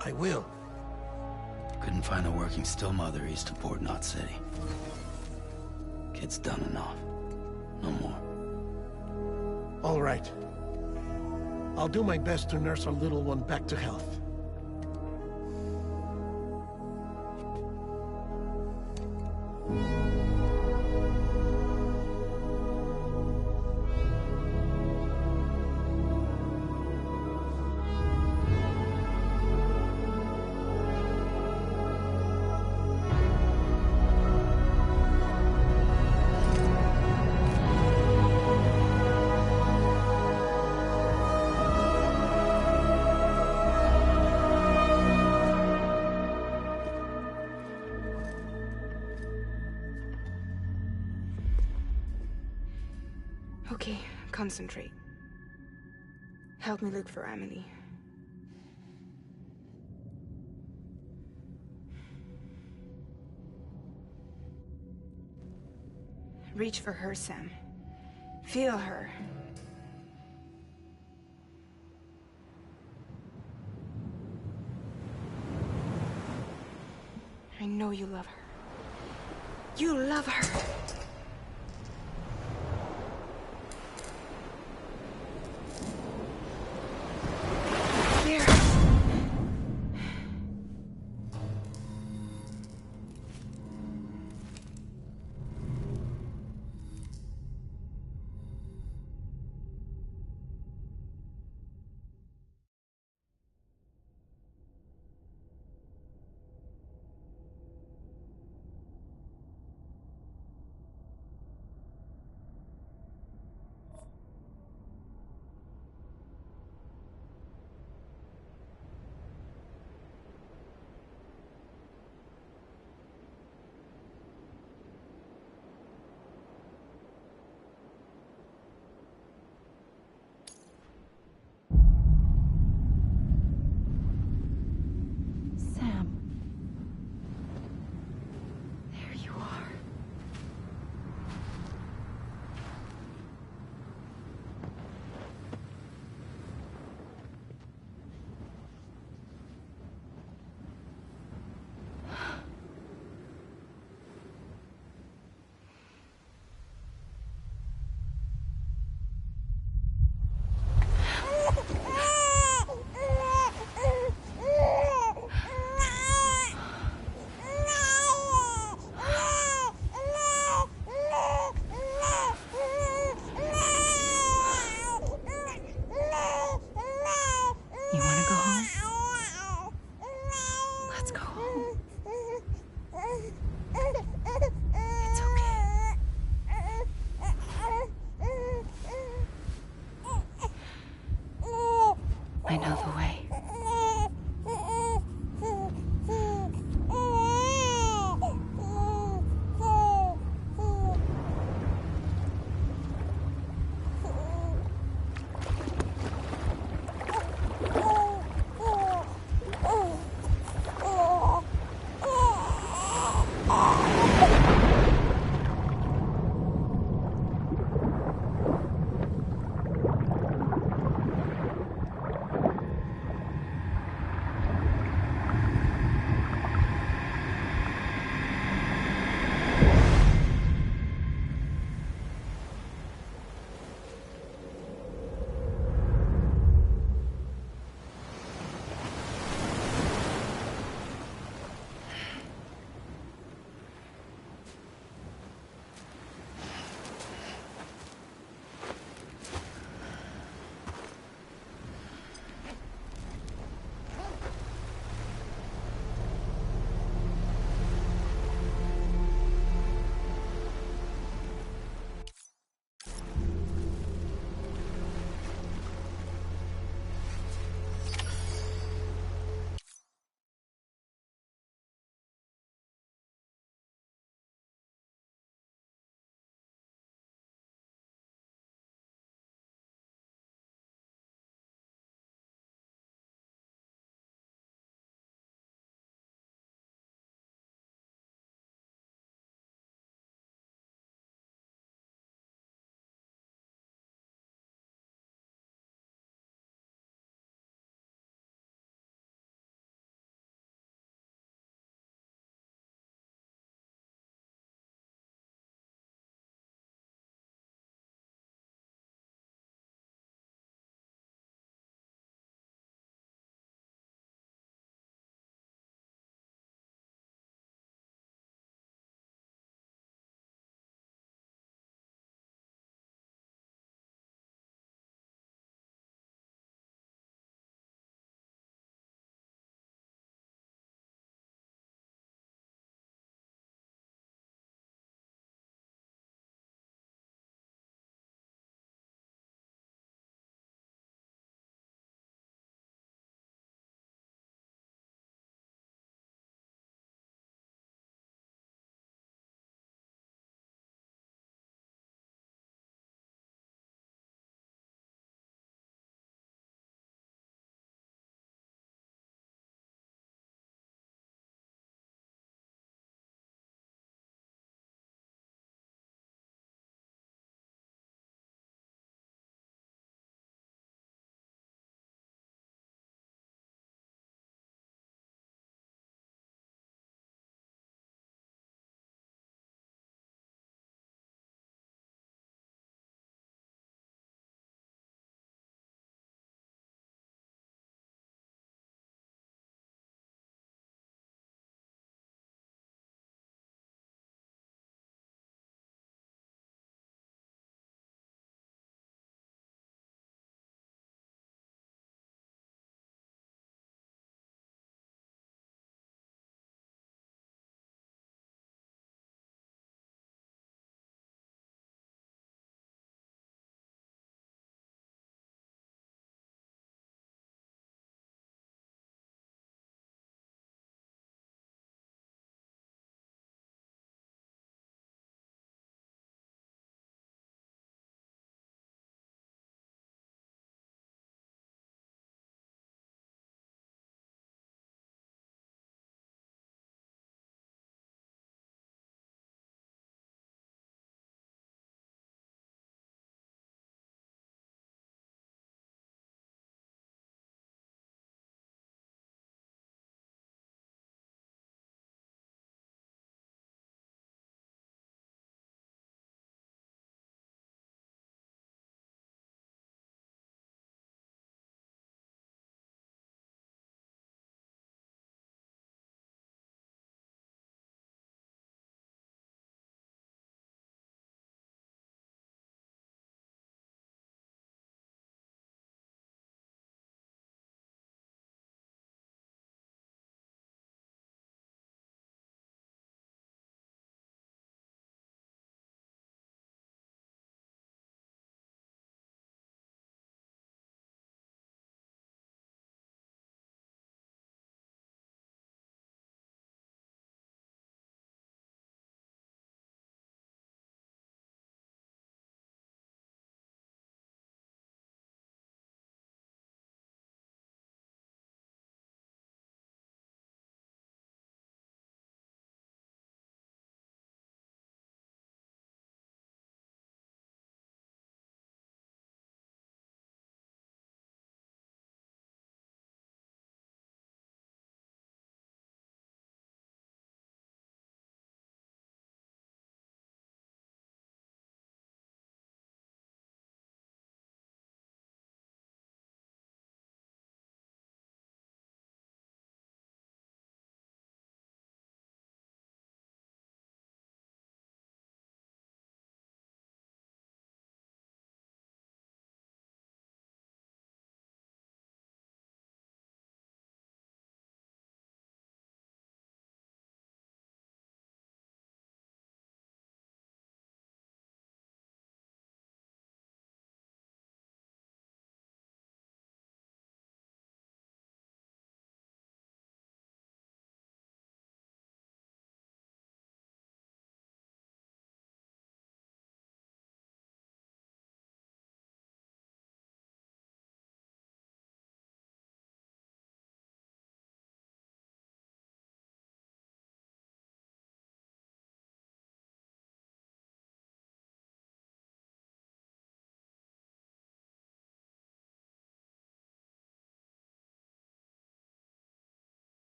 I will. Couldn't find a working still mother east of Port Knot City. Kid's done enough. No more. All right. I'll do my best to nurse our little one back to health. Okay, concentrate. Help me look for Emily. Reach for her, Sam. Feel her. I know you love her. You love her! There!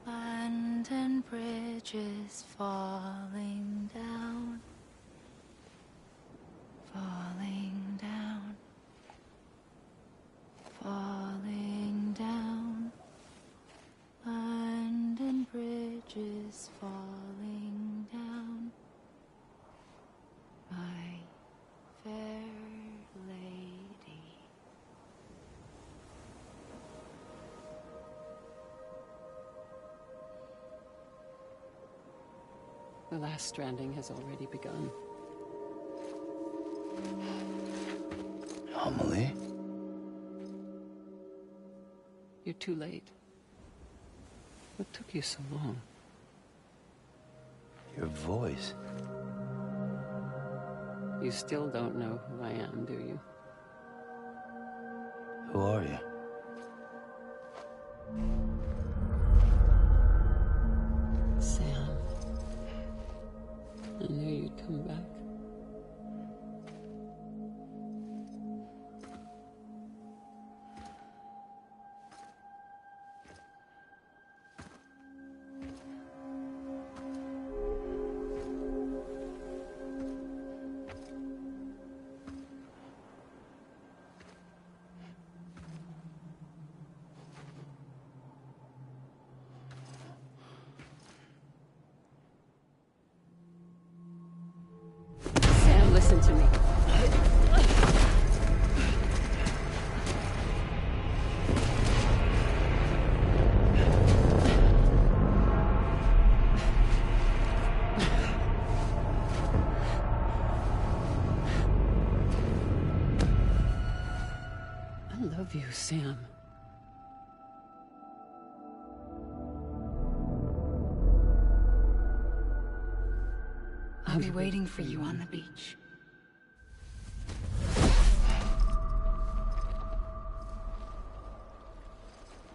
London Bridge is falling down, falling down, falling down. London Bridge is falling down, my fair lady. The last stranding has already begun. Amelie? You're too late. What took you so long? Your voice. You still don't know who I am, do you? Who are you? Sam. I knew you'd come back. Listen to me. I love you, Sam. I'll be waiting for you on the beach.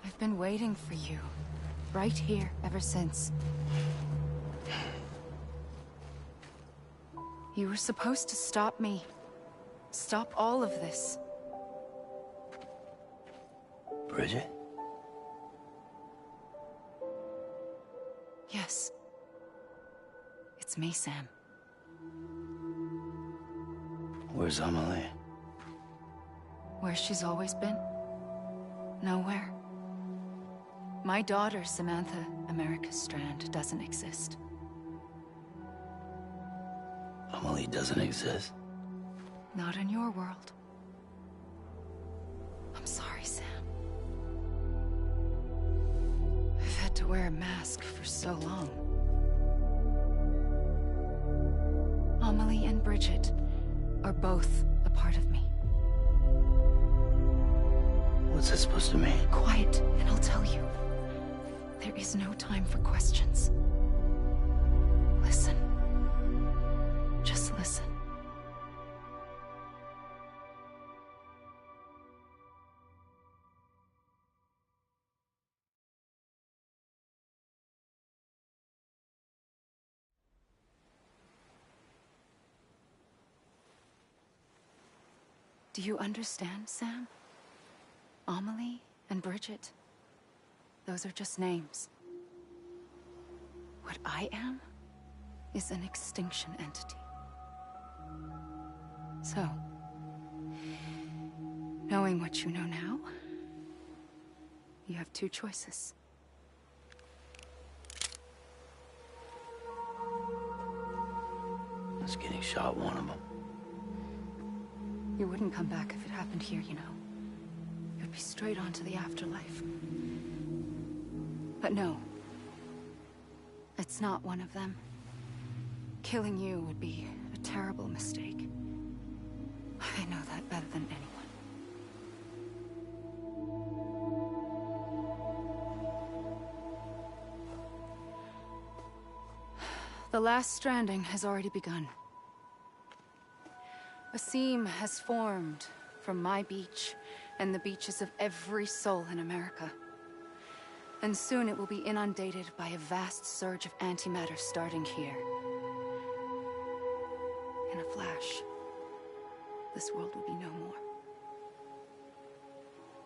I've been waiting for you, right here, ever since. You were supposed to stop me. Stop all of this. Bridget? Yes. It's me, Sam. Where's Amelie? Where she's always been. Nowhere. My daughter, Samantha America Strand, doesn't exist. Amelie doesn't exist? Not in your world. I'm sorry, Sam. I've had to wear a mask for so long. Amelie and Bridget are both a part of me. What's this supposed to mean? Quiet, and I'll tell you. There is no time for questions. Listen. Just listen. Do you understand, Sam? Amelie and Bridget. Those are just names. What I am is an extinction entity. So, knowing what you know now, you have two choices. Is getting shot one of them? You wouldn't come back if it happened here, you know. You'd be straight on to the afterlife. But no. It's not one of them. Killing you would be a terrible mistake. I know that better than anyone. The last stranding has already begun. A seam has formed from my beach and the beaches of every soul in America. And soon it will be inundated by a vast surge of antimatter starting here. In a flash, this world will be no more.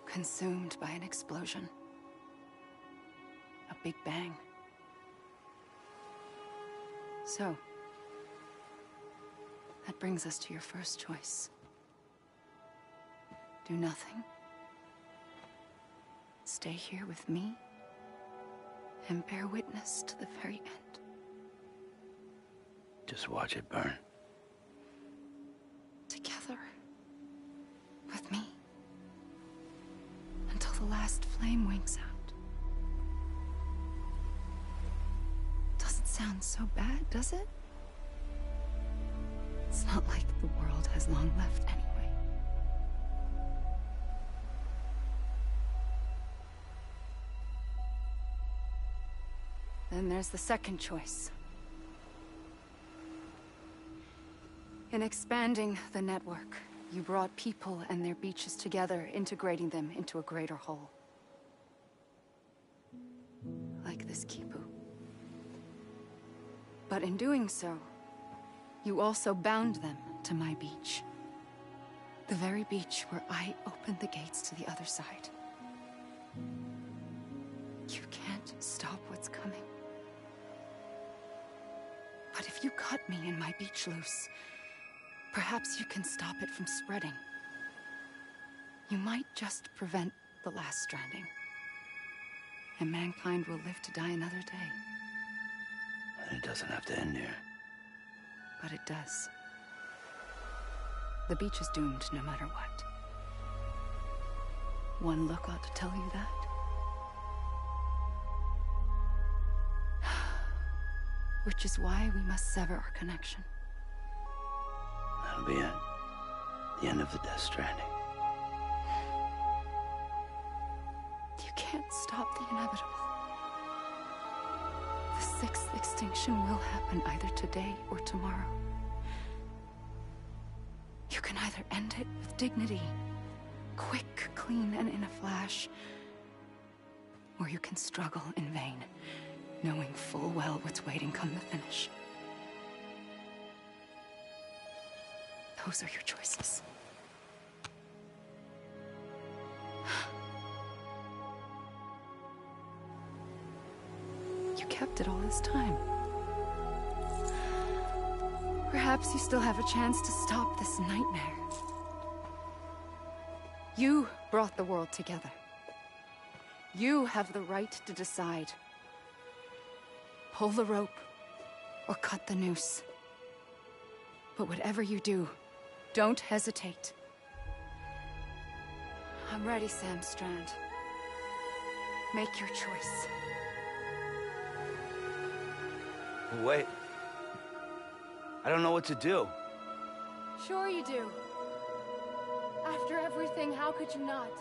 Consumed by an explosion. A big bang. So, that brings us to your first choice. Do nothing. Stay here with me. And bear witness to the very end. Just watch it burn. Together. With me. Until the last flame winks out. Doesn't sound so bad, does it? It's not like the world has long left anyway. Then there's the second choice. In expanding the network, you brought people and their beaches together, integrating them into a greater whole. Like this Kipu. But in doing so, you also bound them to my beach. The very beach where I opened the gates to the other side. You can't stop what's coming. But if you cut me and my beach loose, perhaps you can stop it from spreading. You might just prevent the last stranding. And mankind will live to die another day. And it doesn't have to end here. But it does. The beach is doomed no matter what. One look ought to tell you that. Which is why we must sever our connection. That'll be it. The end of the Death Stranding. You can't stop the inevitable. The sixth extinction will happen either today or tomorrow. You can either end it with dignity, quick, clean, and in a flash, or you can struggle in vain, knowing full well what's waiting come the finish. Those are your choices. You kept it all this time. Perhaps you still have a chance to stop this nightmare. You brought the world together. You have the right to decide. Pull the rope or cut the noose. But whatever you do, don't hesitate. I'm ready, Sam Strand. Make your choice. Wait. I don't know what to do. Sure you do. After everything, how could you not?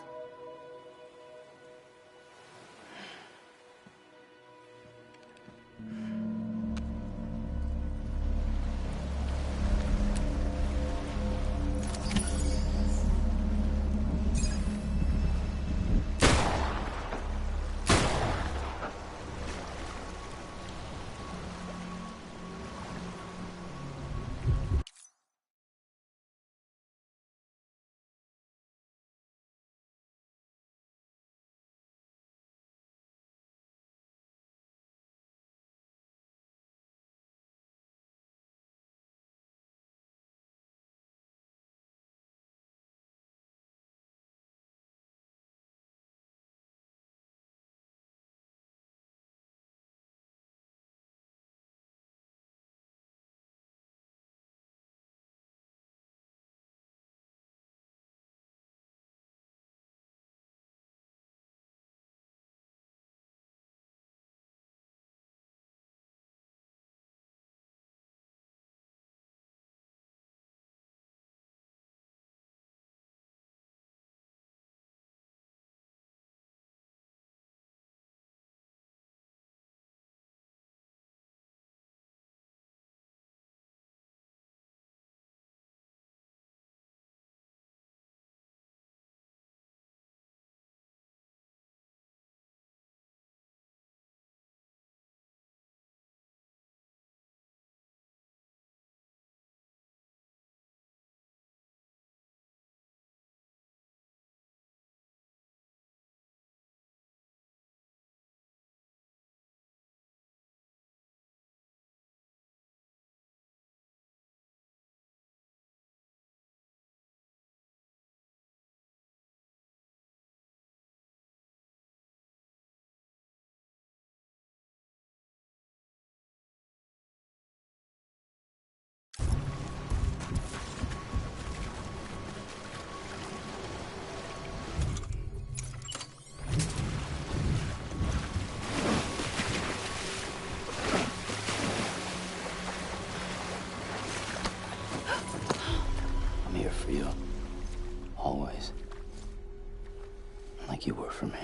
for me.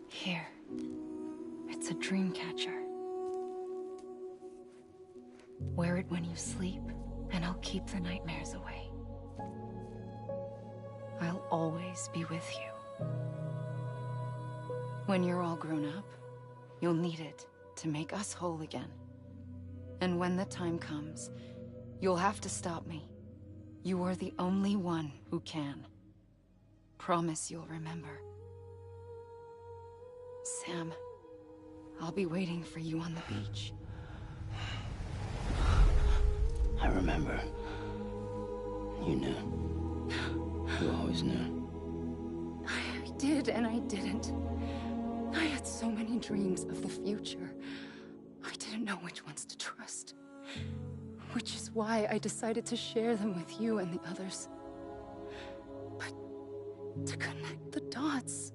Here. It's a dream catcher. Wear it when you sleep, and I'll keep the nightmares away. I'll always be with you. When you're all grown up, you'll need it to make us whole again. And when the time comes, you'll have to stop me. You are the only one who can. Promise you'll remember. Sam, I'll be waiting for you on the beach. I remember. You knew. You always knew. I did and I didn't. I had so many dreams of the future. I didn't know which ones to trust. Which is why I decided to share them with you and the others. But to connect the dots,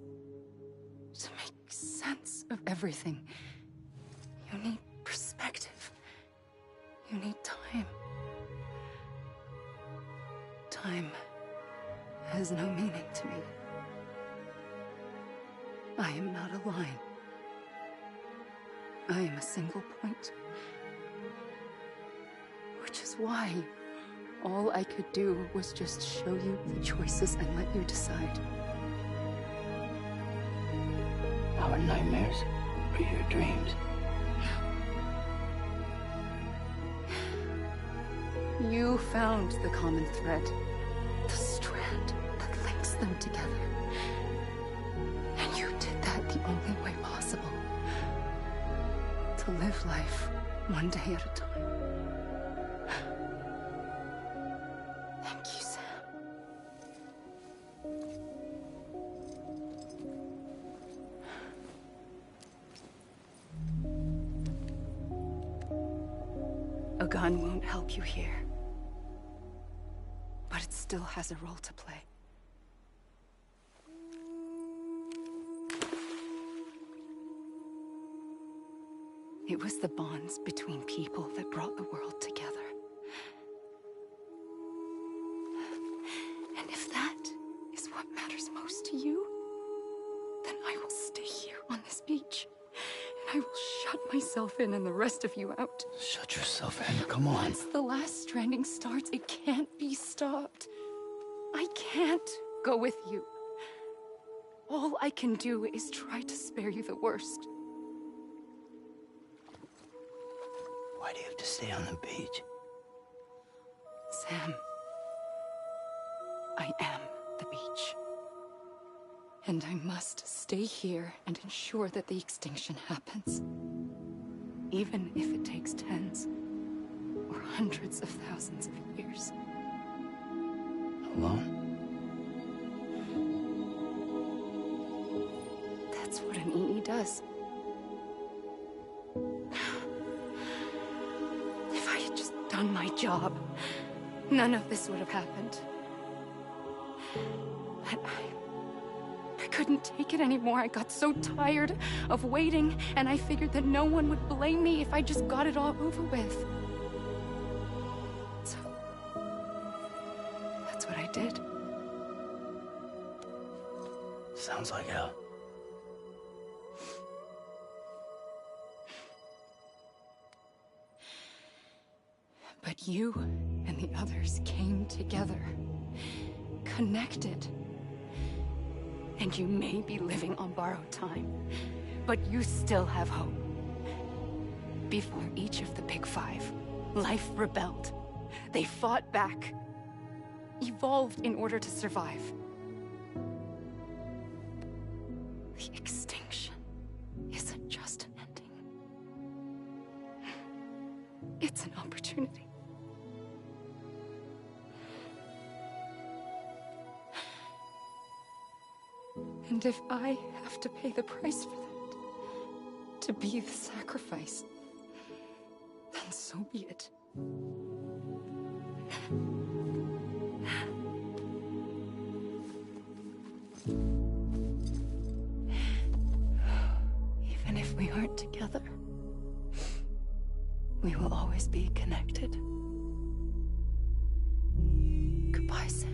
to make sense of everything, you need perspective. You need time. Time has no meaning to me. I am not a line. I am a single point. Which is why all I could do was just show you the choices and let you decide. Our nightmares are your dreams. You found the common thread, the strand that links them together. And you did that the only way possible. To live life one day at a time. Thank you, Sam. A gun won't help you here. But it still has a role to play. It was the bonds between people that brought the world together. And if that is what matters most to you, then I will stay here on this beach. And I will shut myself in and the rest of you out. Shut yourself in, come on. Once the last stranding starts, it can't be stopped. I can't go with you. All I can do is try to spare you the worst. Why do you have to stay on the beach? Sam, I am the beach. And I must stay here and ensure that the extinction happens. Even if it takes tens or hundreds of thousands of years. Alone? That's what an EE does. If I had just done my job, none of this would have happened. But I couldn't take it anymore. I got so tired of waiting, and I figured that no one would blame me if I just got it all over with. So, that's what I did. Sounds like hell. But you and the others came together, connected. And you may be living on borrowed time, but you still have hope. Before each of the Big Five, life rebelled. They fought back, evolved in order to survive. The extinction isn't just an ending. It's an opportunity. And if I have to pay the price for that, to be the sacrifice, then so be it. Even if we aren't together, we will always be connected. Goodbye, Sam.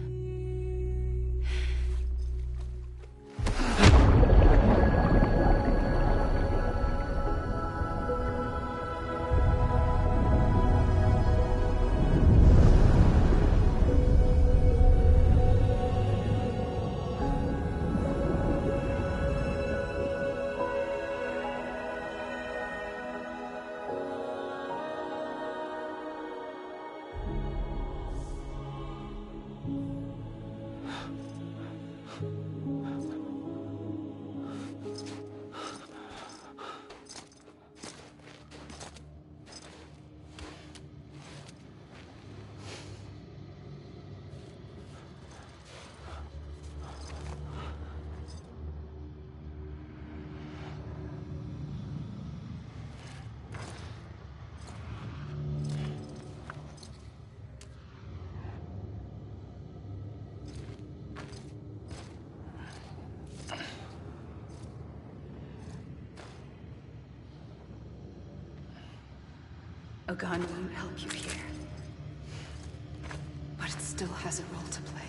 A gun won't help you here, but it still has a role to play.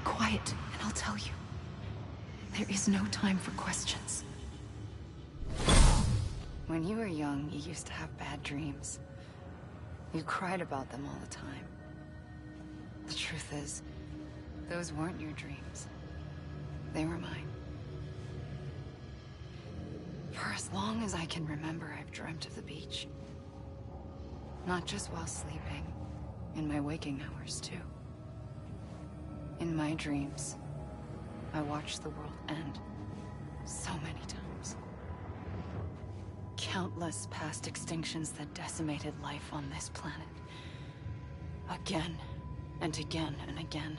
Quiet, and I'll tell you. There is no time for questions. When you were young, you used to have bad dreams. You cried about them all the time. The truth is, those weren't your dreams. They were mine. For as long as I can remember, I've dreamt of the beach. Not just while sleeping, in my waking hours too. In my dreams, I watched the world end so many times. Countless past extinctions that decimated life on this planet. Again, and again, and again.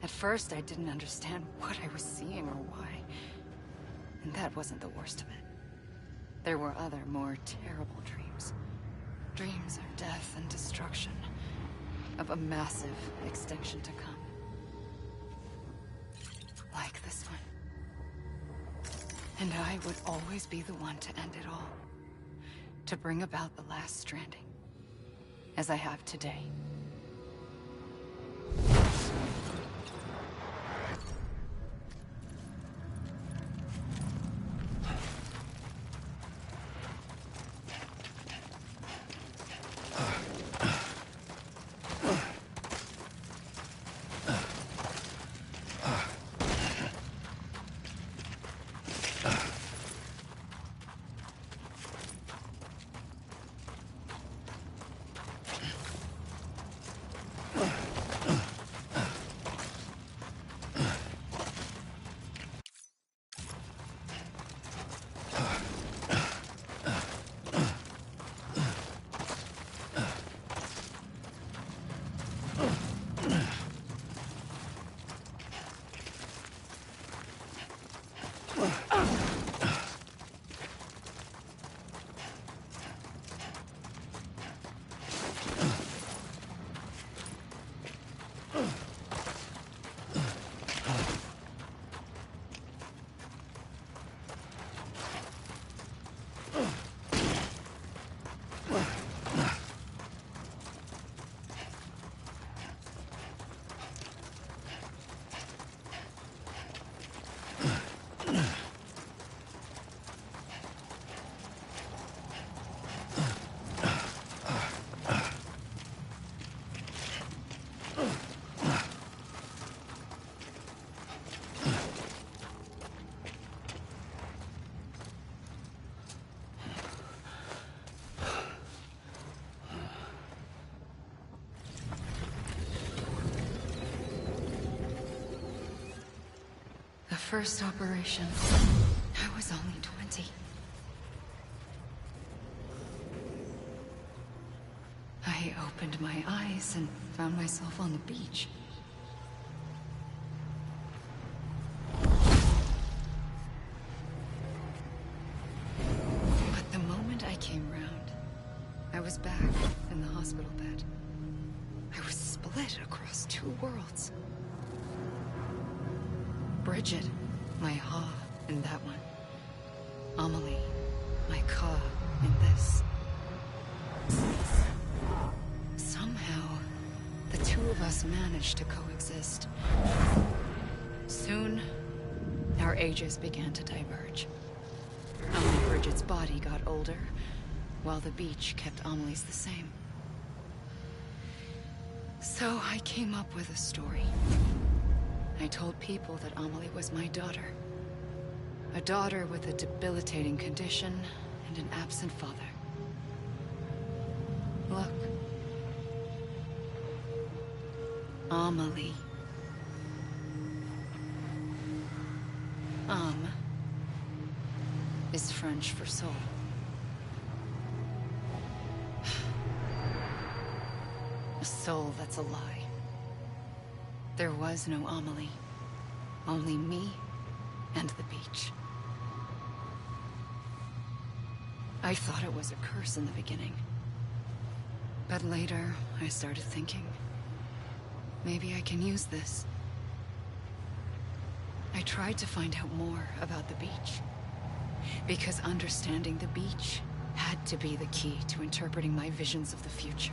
At first, I didn't understand what I was seeing or why. And that wasn't the worst of it. There were other, more terrible dreams. Dreams of death and destruction. Of a massive extinction to come. Like this one. And I would always be the one to end it all. To bring about the last stranding. As I have today. The first operation, I was only 20. I opened my eyes and found myself on the beach. But the moment I came round, I was back in the hospital bed. I was split across two worlds. Bridget, my Ha in that one. Amelie, my Ka in this. Somehow, the two of us managed to coexist. Soon, our ages began to diverge. Only Bridget's body got older, while the beach kept Amelie's the same. So I came up with a story. I told people that Amelie was my daughter. A daughter with a debilitating condition and an absent father. Look. Amelie. Is French for soul. A soul that's a lie. There was no Amelie. Only me and the beach. I thought it was a curse in the beginning. But later, I started thinking, maybe I can use this. I tried to find out more about the beach. Because understanding the beach had to be the key to interpreting my visions of the future.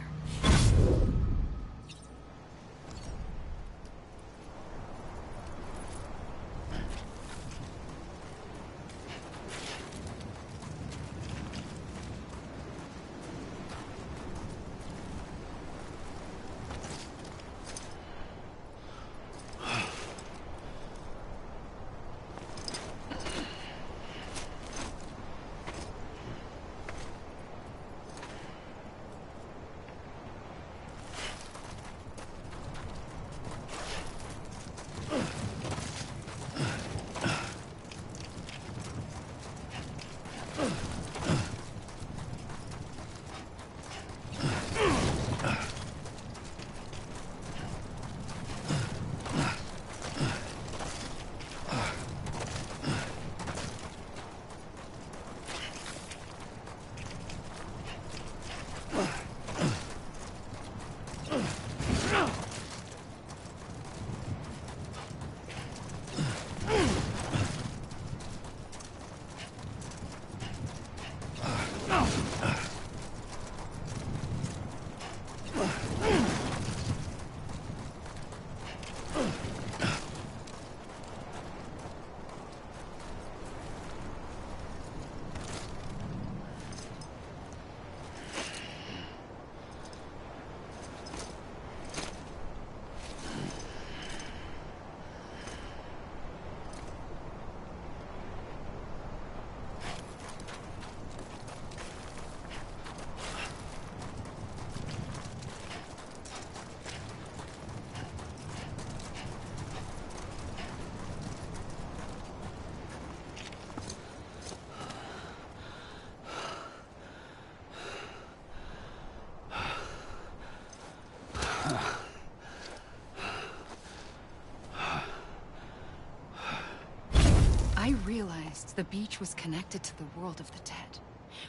I realized the beach was connected to the world of the dead,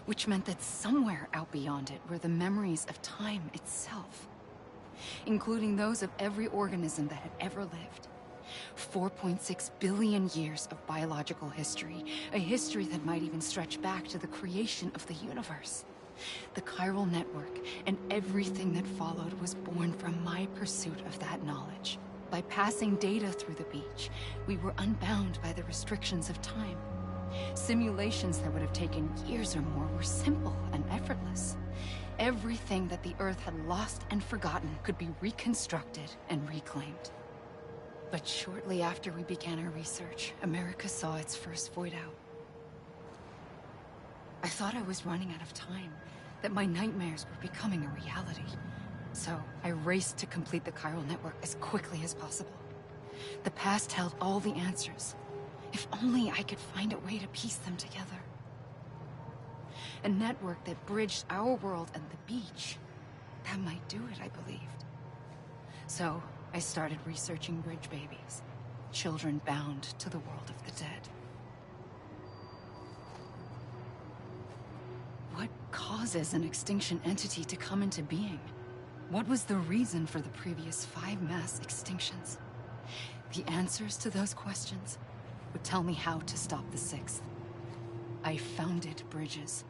which meant that somewhere out beyond it were the memories of time itself, including those of every organism that had ever lived. 4.6 billion years of biological history, a history that might even stretch back to the creation of the universe. The chiral network and everything that followed was born from my pursuit of that knowledge. By passing data through the beach, we were unbound by the restrictions of time. Simulations that would have taken years or more were simple and effortless. Everything that the Earth had lost and forgotten could be reconstructed and reclaimed. But shortly after we began our research, America saw its first void out. I thought I was running out of time, that my nightmares were becoming a reality. So I raced to complete the chiral network as quickly as possible. The past held all the answers. If only I could find a way to piece them together. A network that bridged our world and the beach. That might do it, I believed. So I started researching bridge babies, children bound to the world of the dead. What causes an extinction entity to come into being? What was the reason for the previous 5 mass extinctions? The answers to those questions would tell me how to stop the 6th. I founded bridges,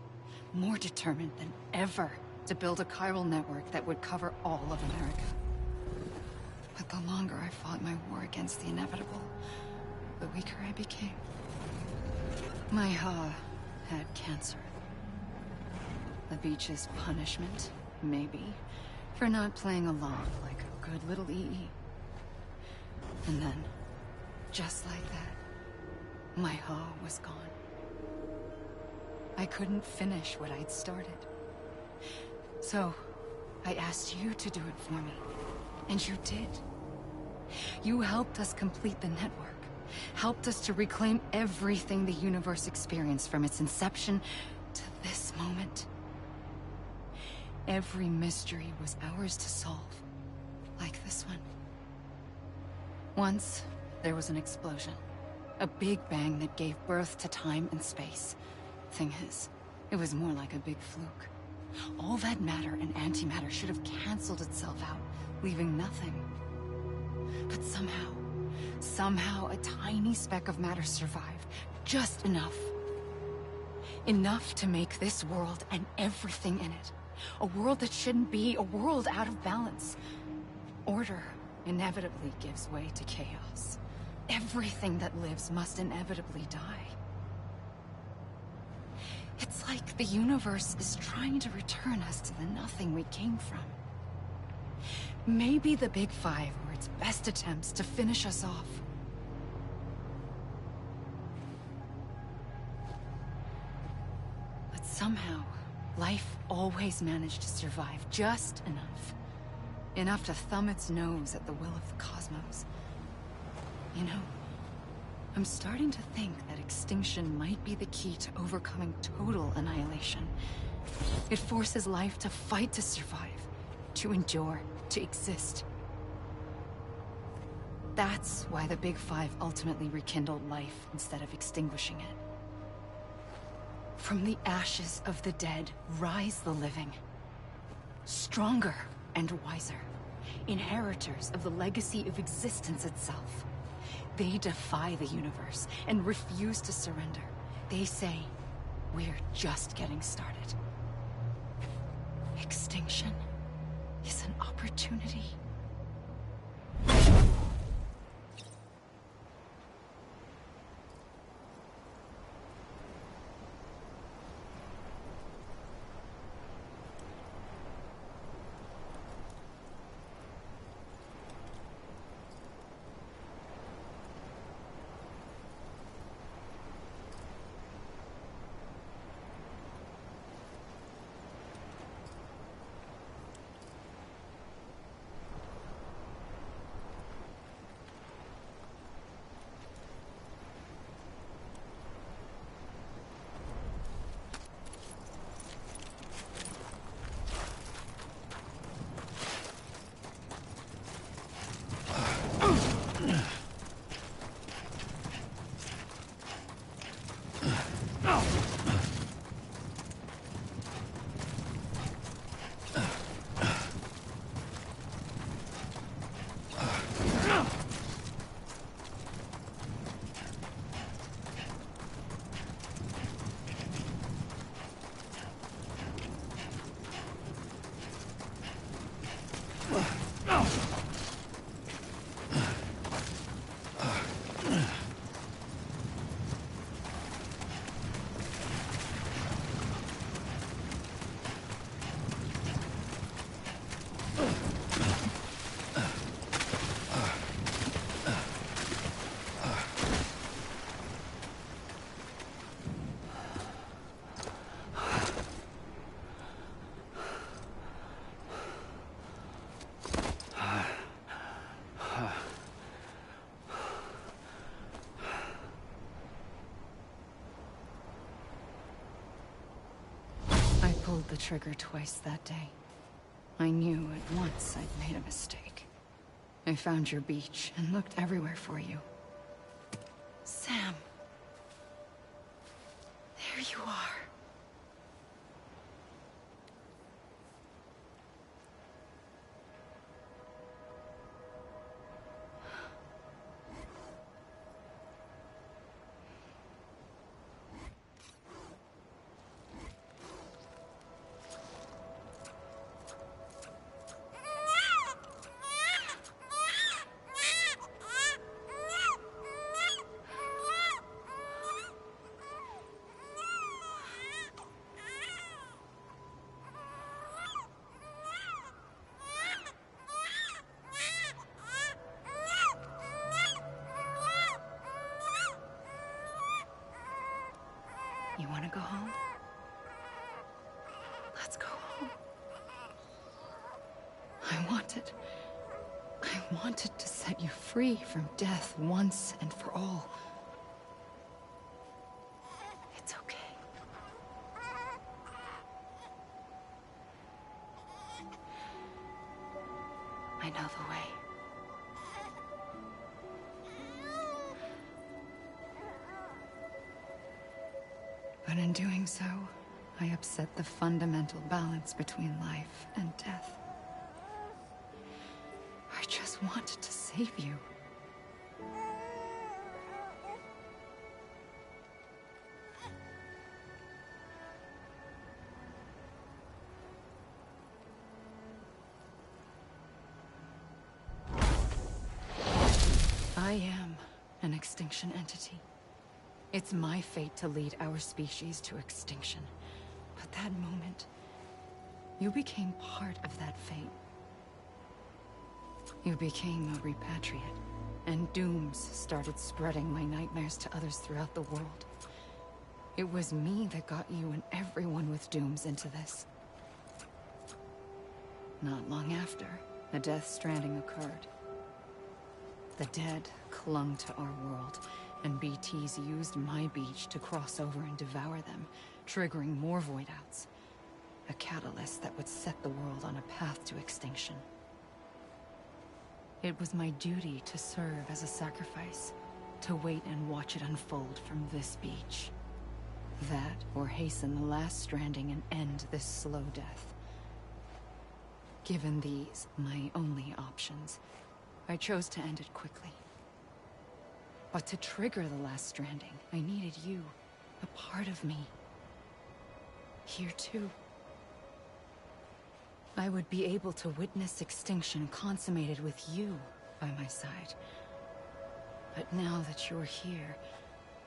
more determined than ever to build a chiral network that would cover all of America. But the longer I fought my war against the inevitable, the weaker I became. My Ha had cancer. The beach's punishment, maybe, for not playing along like a good little EE. And then, just like that, my Ha was gone. I couldn't finish what I'd started. So, I asked you to do it for me. And you did. You helped us complete the network. Helped us to reclaim everything the universe experienced from its inception to this moment. Every mystery was ours to solve. Like this one. Once, there was an explosion. A big bang that gave birth to time and space. Thing is, it was more like a big fluke. All that matter and antimatter should have canceled itself out, leaving nothing. But somehow a tiny speck of matter survived. Just enough. Enough to make this world and everything in it. A world that shouldn't be, a world out of balance. Order inevitably gives way to chaos. Everything that lives must inevitably die. It's like the universe is trying to return us to the nothing we came from. Maybe the Big Five were its best attempts to finish us off. But somehow, life always managed to survive just enough. Enough to thumb its nose at the will of the cosmos. You know, I'm starting to think that extinction might be the key to overcoming total annihilation. It forces life to fight to survive, to endure, to exist. That's why the Big Five ultimately rekindled life instead of extinguishing it. From the ashes of the dead rise the living. Stronger and wiser. inheritors of the legacy of existence itself. They defy the universe and refuse to surrender. They say, we're just getting started. Extinction is an opportunity. I pulled the trigger twice that day. I knew at once I'd made a mistake. I found your beach and looked everywhere for you. Sam. There you are. You want to go home? Let's go home. I wanted to set you free from death once and for all. It's okay. I know the way. But in doing so, I upset the fundamental balance between life and death. I just wanted to save you. I am an extinction entity. It's my fate to lead our species to extinction. But that moment, you became part of that fate. You became a repatriate, and dooms started spreading my nightmares to others throughout the world. It was me that got you and everyone with dooms into this. Not long after, a death stranding occurred. The dead clung to our world, and BTs used my beach to cross over and devour them, triggering more void outs. A catalyst that would set the world on a path to extinction. It was my duty to serve as a sacrifice, to wait and watch it unfold from this beach. That, or hasten the last stranding and end this slow death. Given these, my only options, I chose to end it quickly. But to trigger the last stranding, I needed you, a part of me. Here too. I would be able to witness extinction consummated with you by my side. But now that you're here,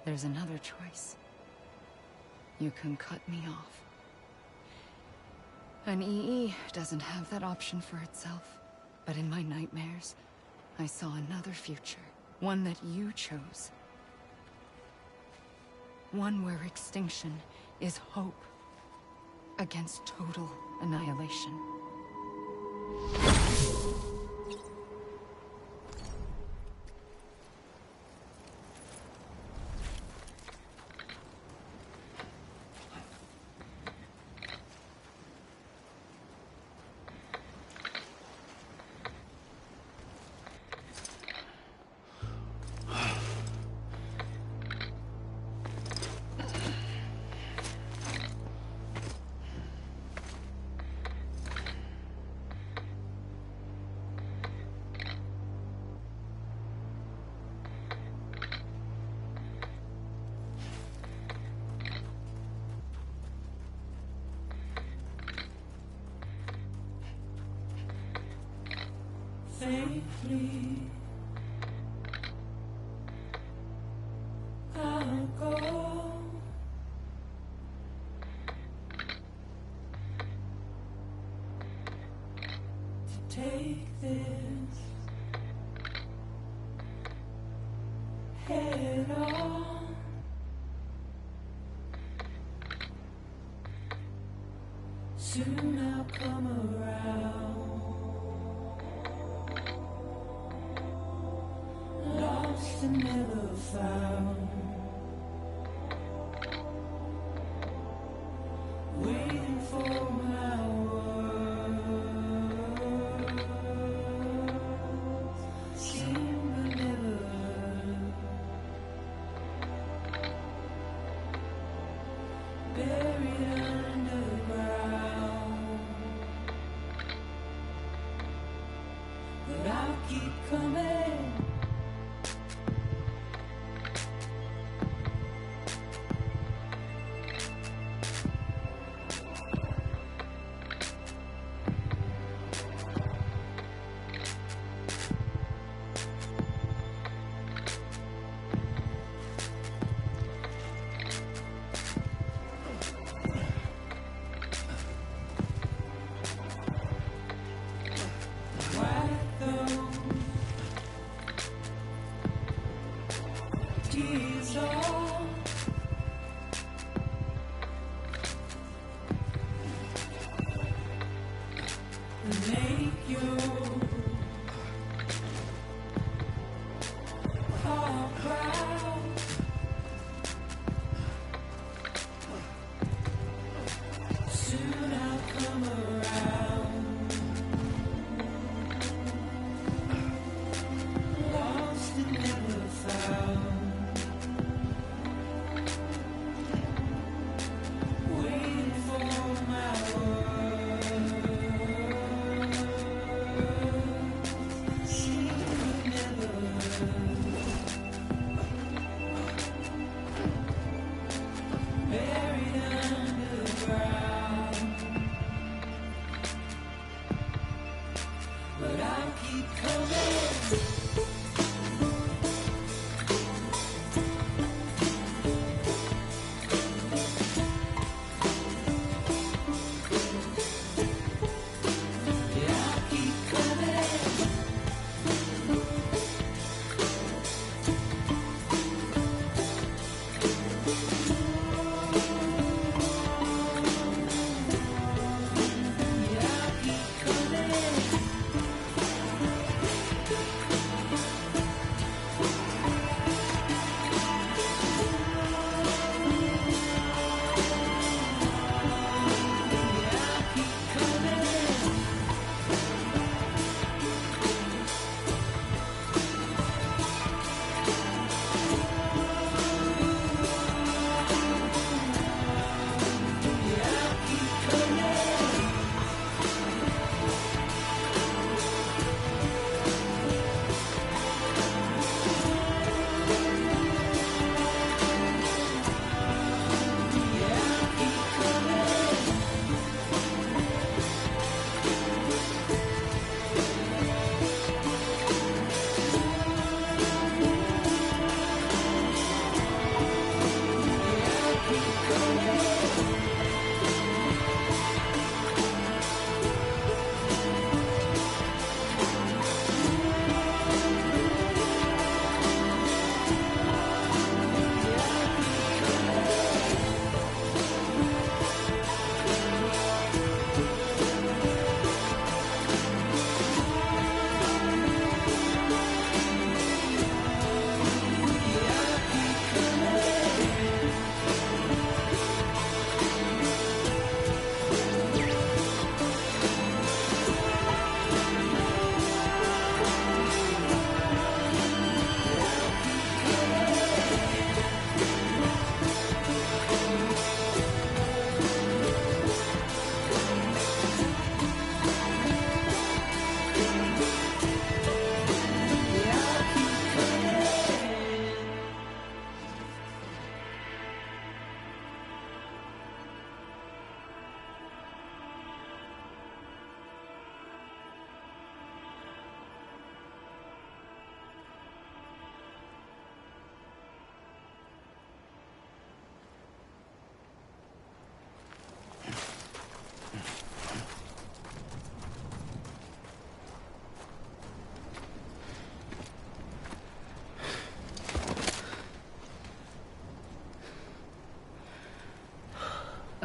there's another choice. You can cut me off. An EE doesn't have that option for itself. But in my nightmares, I saw another future. One that you chose. One where extinction is hope against total annihilation. Safely, I'll go. To take this head on. Soon I'll come around. Lost and never found. Waiting for my words. Seen but never heard. Buried underground. But I'll keep coming.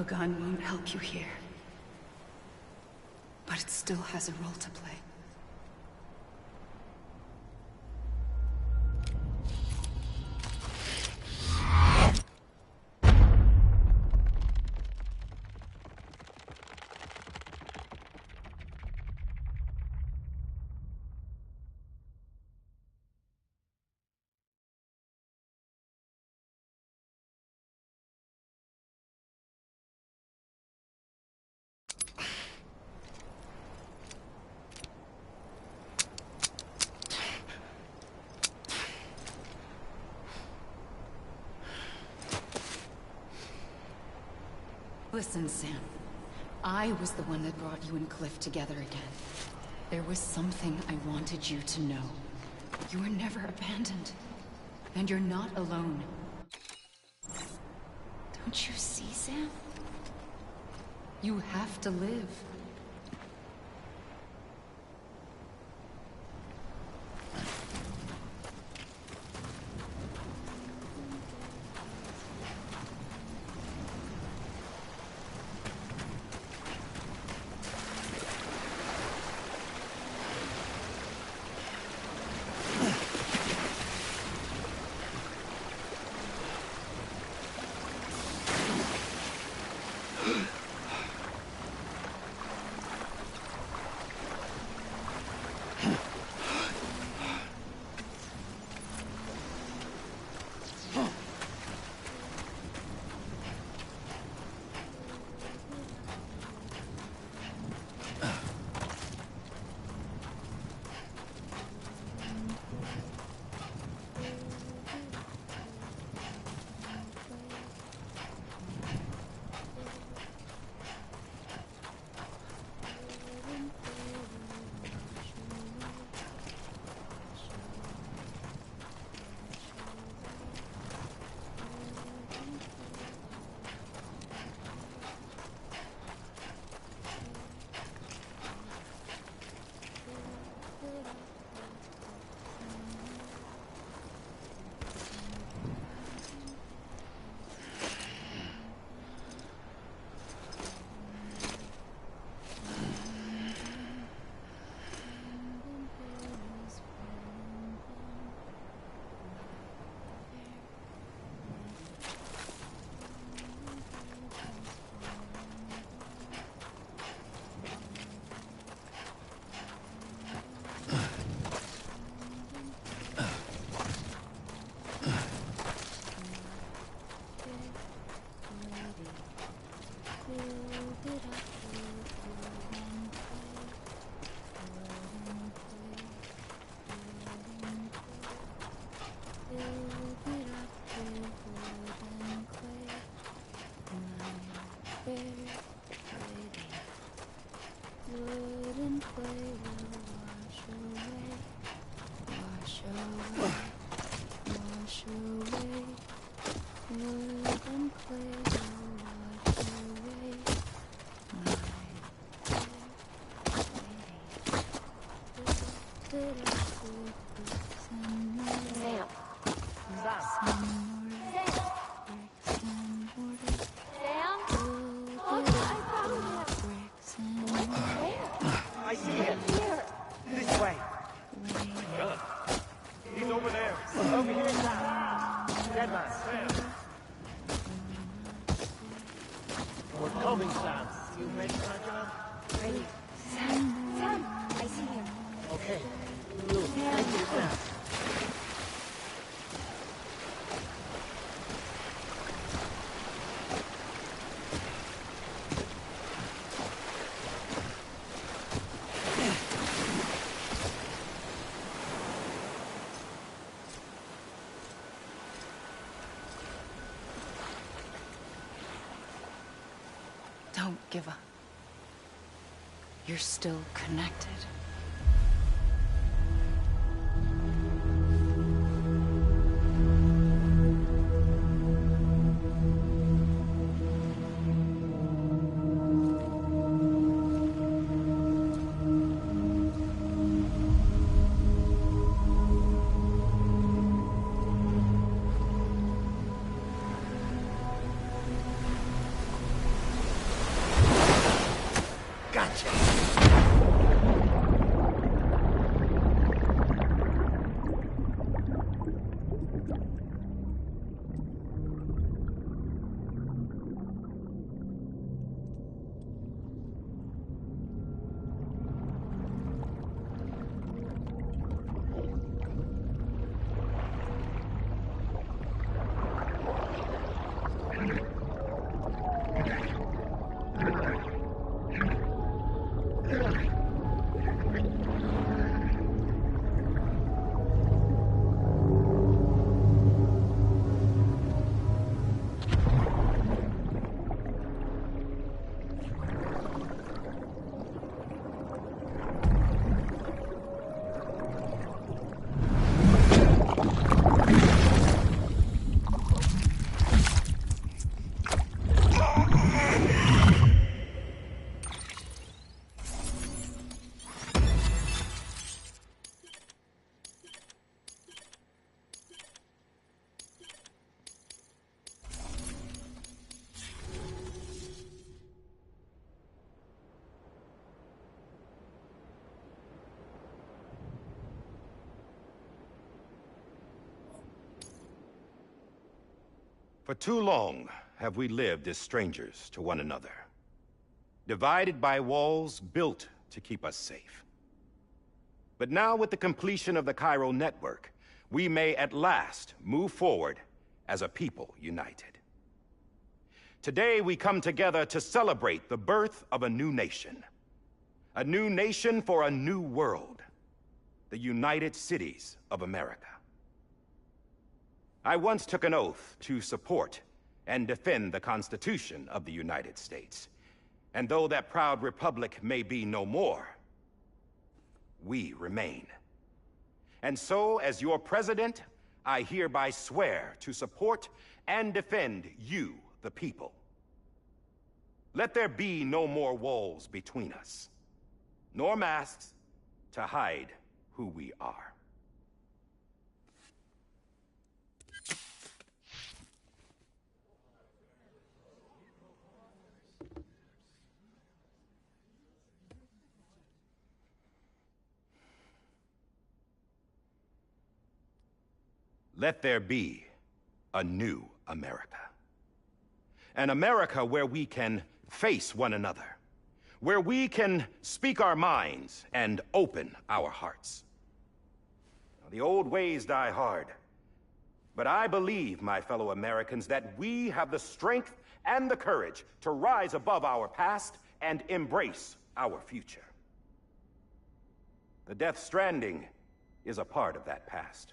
A gun won't help you here. But it still has a role to play. Listen, Sam. I was the one that brought you and Cliff together again. There was something I wanted you to know. You were never abandoned. And you're not alone. Don't you see, Sam? You have to live. I see him. This way. He's over there. Over here now. Dead man. We're coming, Sam. You ready, Angela? Ready. Sam, I see him. Okay. Look, thank you, Sam. Don't give up. You're still connected. For too long have we lived as strangers to one another, divided by walls built to keep us safe. But now, with the completion of the Chiral network, we may at last move forward as a people united. Today, we come together to celebrate the birth of a new nation. A new nation for a new world. The United Cities of America. I once took an oath to support and defend the Constitution of the United States. And though that proud republic may be no more, we remain. And so, as your president, I hereby swear to support and defend you, the people. Let there be no more walls between us, nor masks to hide who we are. Let there be a new America. An America where we can face one another, where we can speak our minds and open our hearts. The old ways die hard, but I believe, my fellow Americans, that we have the strength and the courage to rise above our past and embrace our future. The Death Stranding is a part of that past.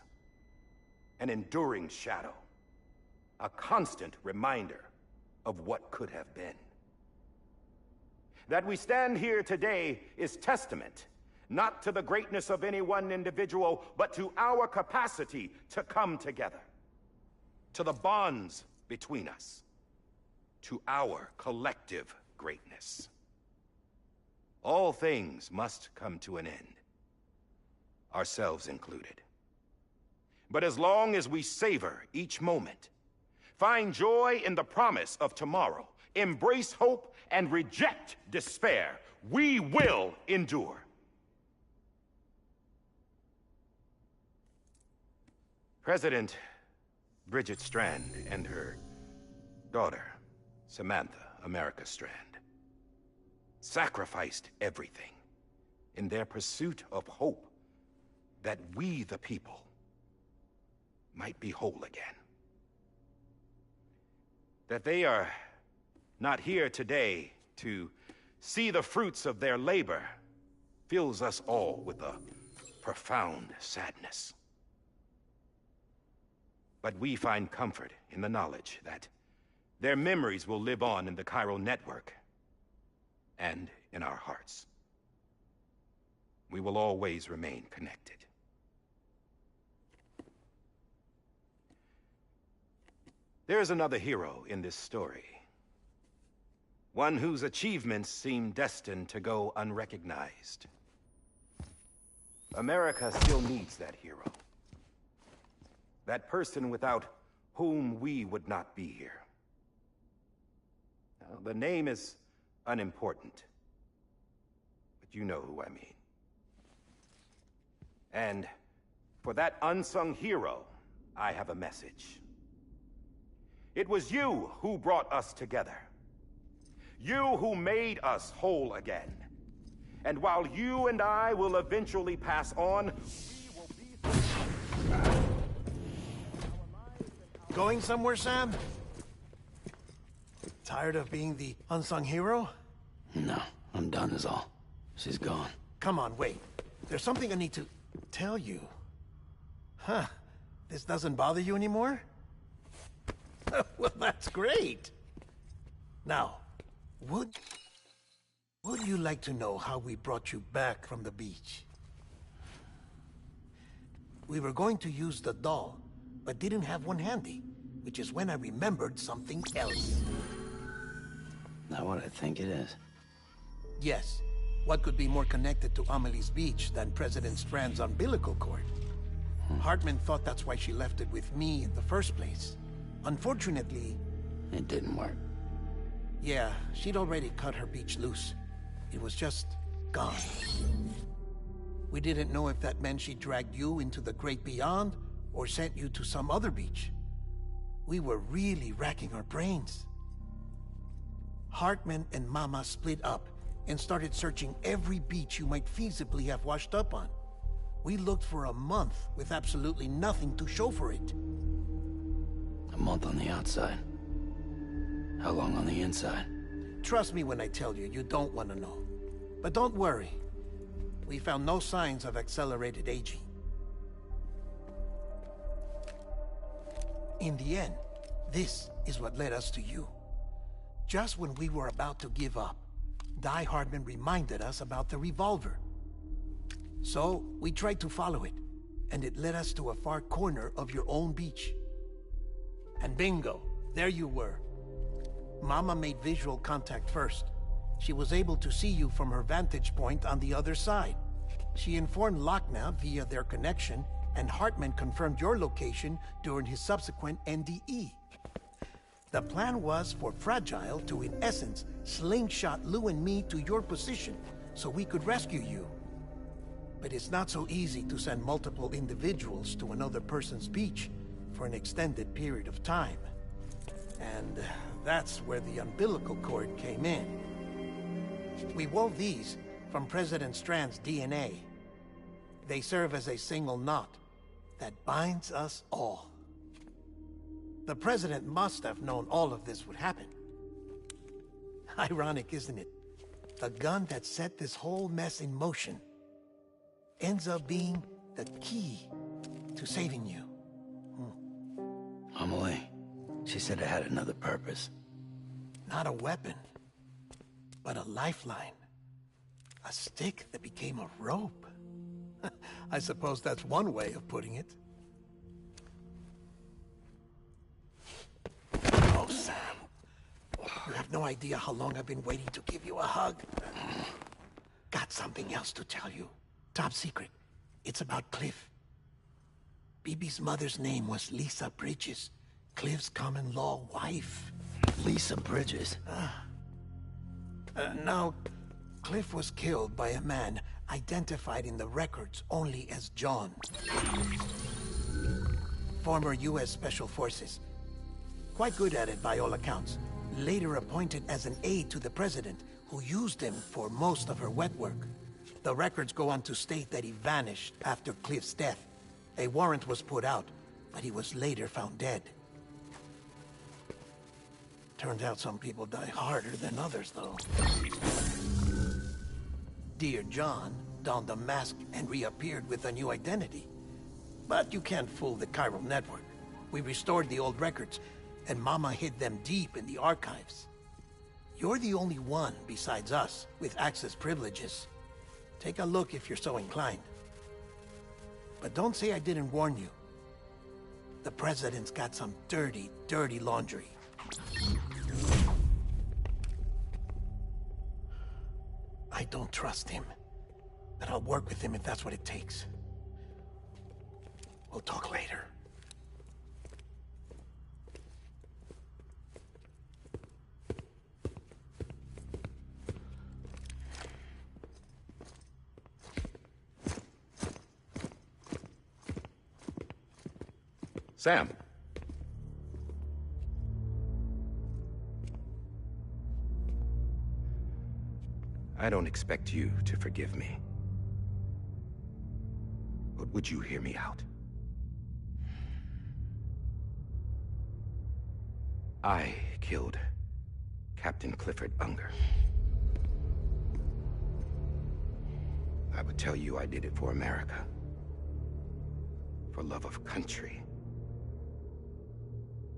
An enduring shadow, a constant reminder of what could have been. That we stand here today is testament, not to the greatness of any one individual, but to our capacity to come together, to the bonds between us, to our collective greatness. All things must come to an end, ourselves included. But as long as we savor each moment, find joy in the promise of tomorrow, embrace hope, and reject despair, we will endure. President Bridget Strand and her daughter, Samantha America Strand, sacrificed everything in their pursuit of hope that we, the people, might be whole again. That they are not here today to see the fruits of their labor fills us all with a profound sadness. But we find comfort in the knowledge that their memories will live on in the Chiral network and in our hearts. We will always remain connected. There's another hero in this story. One whose achievements seem destined to go unrecognized. America still needs that hero. That person without whom we would not be here. Now, the name is unimportant, but you know who I mean. And for that unsung hero, I have a message. It was you who brought us together. You who made us whole again. And while you and I will eventually pass on, we will be... Going somewhere, Sam? Tired of being the unsung hero? No, I'm done is all. She's gone. Come on, wait. There's something I need to tell you. Huh. This doesn't bother you anymore? Well, that's great. Now, would you like to know how we brought you back from the beach? We were going to use the doll, but didn't have one handy, which is when I remembered something else. Not what I think it is. Yes. What could be more connected to Amelie's beach than President Strand's umbilical cord? Hartman thought that's why she left it with me in the first place. Unfortunately... It didn't work. Yeah, she'd already cut her beach loose. It was just gone. We didn't know if that meant she dragged you into the great beyond, or sent you to some other beach. we were really racking our brains. Hartman and Mama split up and started searching every beach you might feasibly have washed up on. We looked for a month with absolutely nothing to show for it. A month on the outside. How long on the inside? Trust me when I tell you, you don't want to know. But don't worry. We found no signs of accelerated aging. In the end, this is what led us to you. Just when we were about to give up, Die Hardman reminded us about the revolver. So, we tried to follow it, and it led us to a far corner of your own beach. And bingo, there you were. Mama made visual contact first. She was able to see you from her vantage point on the other side. She informed Lochna via their connection, and Hartman confirmed your location during his subsequent NDE. The plan was for Fragile to, in essence, slingshot Lou and me to your position so we could rescue you. But it's not so easy to send multiple individuals to another person's beach for an extended period of time. And that's where the umbilical cord came in. We wove these from President Strand's DNA. They serve as a single knot that binds us all. The President must have known all of this would happen. Ironic, isn't it? The gun that set this whole mess in motion ends up being the key to saving you. Amelie, she said it had another purpose. Not a weapon, but a lifeline. A stick that became a rope. I suppose that's one way of putting it. Oh, Sam. You have no idea how long I've been waiting to give you a hug. Got something else to tell you. Top secret. It's about Cliff. Bibi's mother's name was Lisa Bridges, Cliff's common-law wife. Lisa Bridges? Now, Cliff was killed by a man identified in the records only as John. Former U.S. Special Forces. Quite good at it by all accounts. Later appointed as an aide to the president, who used him for most of her wet work. The records go on to state that he vanished after Cliff's death. A warrant was put out, but he was later found dead. Turned out some people die harder than others, though. Dear John donned a mask and reappeared with a new identity. But you can't fool the chiral network. We restored the old records, and Mama hid them deep in the archives. You're the only one besides us with access privileges. Take a look if you're so inclined. But don't say I didn't warn you. The President's got some dirty, dirty laundry. I don't trust him, but I'll work with him if that's what it takes. We'll talk later. Sam. I don't expect you to forgive me. But would you hear me out? I killed Captain Clifford Unger. I would tell you I did it for America. For love of country.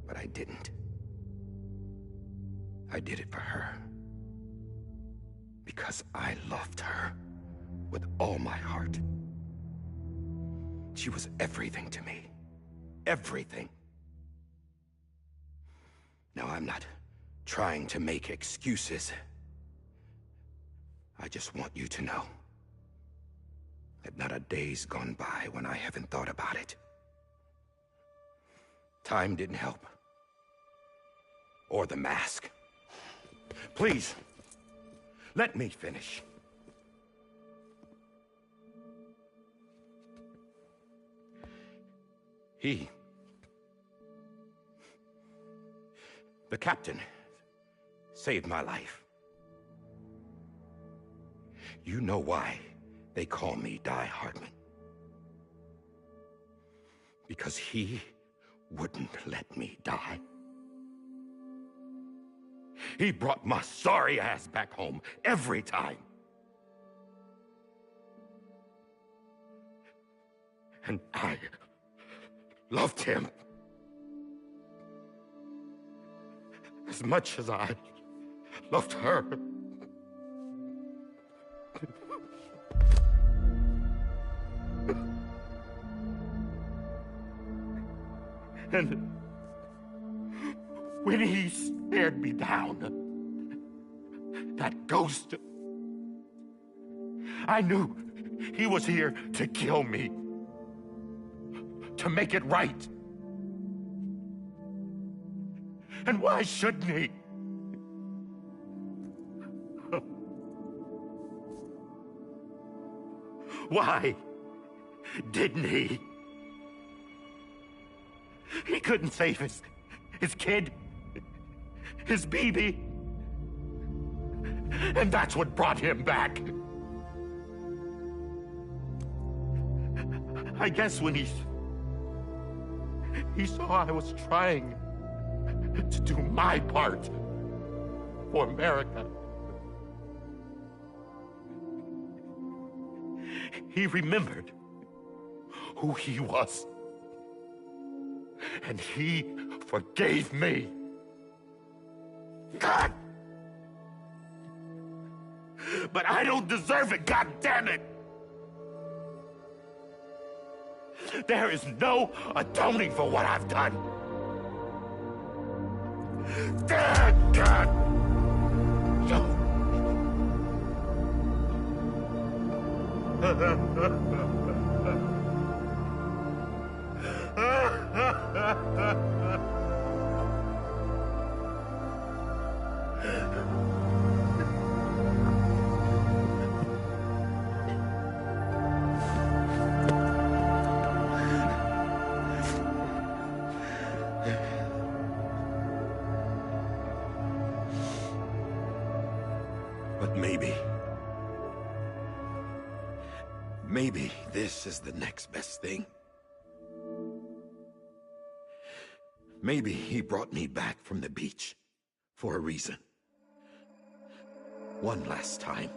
But I didn't. I did it for her. Because I loved her with all my heart. She was everything to me. Everything. Now, I'm not trying to make excuses. I just want you to know that not a day's gone by when I haven't thought about it. Time didn't help. Or the mask. Please, let me finish. The captain saved my life. You know why they call me Die Hardman. Because he wouldn't let me die. He brought my sorry ass back home every time. And I loved him as much as I loved her. And when he stared me down, that ghost, I knew he was here to kill me, to make it right. And why shouldn't he? Why didn't he? He couldn't save his kid, his baby. And that's what brought him back. I guess when he saw I was trying to do my part for America, he remembered who he was. And he forgave me. God! But I don't deserve it, God damn it! There is no atoning for what I've done. God! But maybe this is the next best thing. Maybe he brought me back from the beach for a reason. One last time.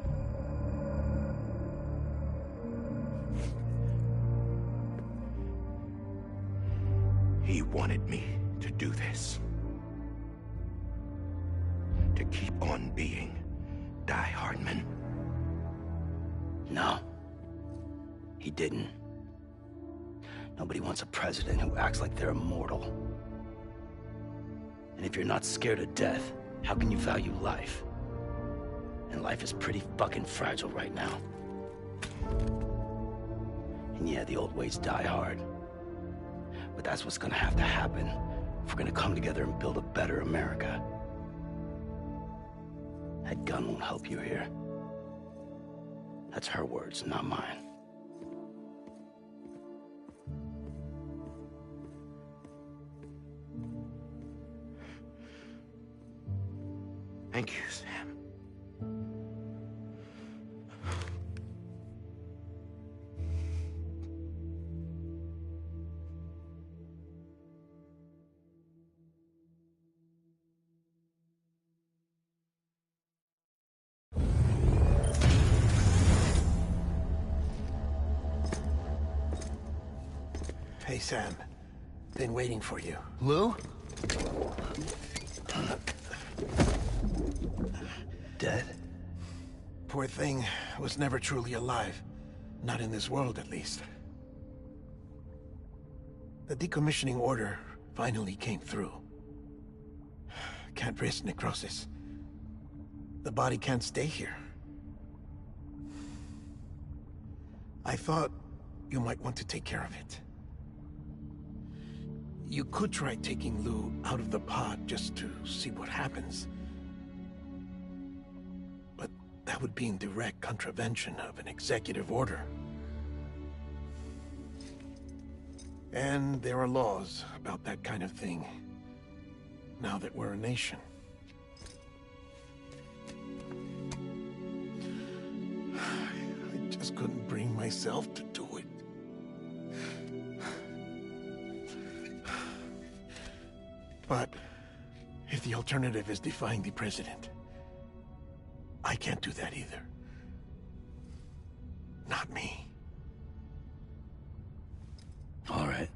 He wanted me to do this. To keep on being Die Hardman. No. He didn't. Nobody wants a president who acts like they're immortal. And if you're not scared of death, how can you value life? And life is pretty fucking fragile right now. And yeah, the old ways die hard. But that's what's gonna have to happen if we're gonna come together and build a better America. That gun won't help you here. That's her words, not mine. Thank you, Sam. Hey, Sam. Been waiting for you. Lou? Dead? Poor thing was never truly alive. Not in this world, at least. The decommissioning order finally came through. Can't risk necrosis. The body can't stay here. I thought you might want to take care of it. You could try taking Lou out of the pod just to see what happens. But that would be in direct contravention of an executive order. And there are laws about that kind of thing. now that we're a nation. I just couldn't bring myself to do it. But if the alternative is defying the president, I can't do that either. Not me. All right.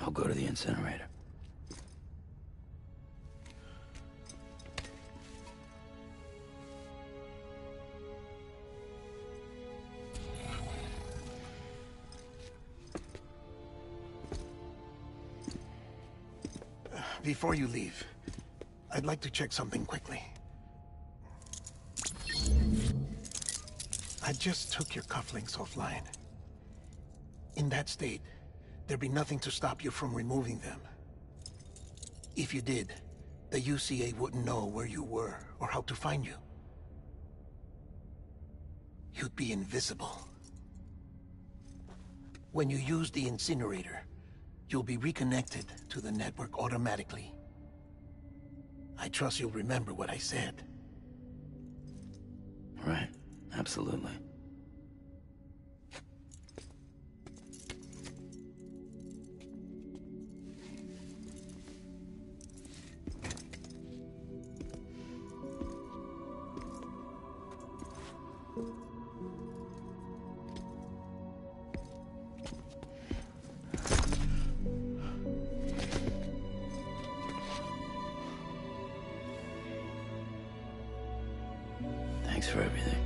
I'll go to the incinerator. Before you leave, I'd like to check something quickly. I just took your cufflinks offline. In that state, there'd be nothing to stop you from removing them. If you did, the UCA wouldn't know where you were or how to find you. You'd be invisible. When you use the incinerator, you'll be reconnected to the network automatically. I trust you'll remember what I said. Right. Absolutely. Thanks for everything.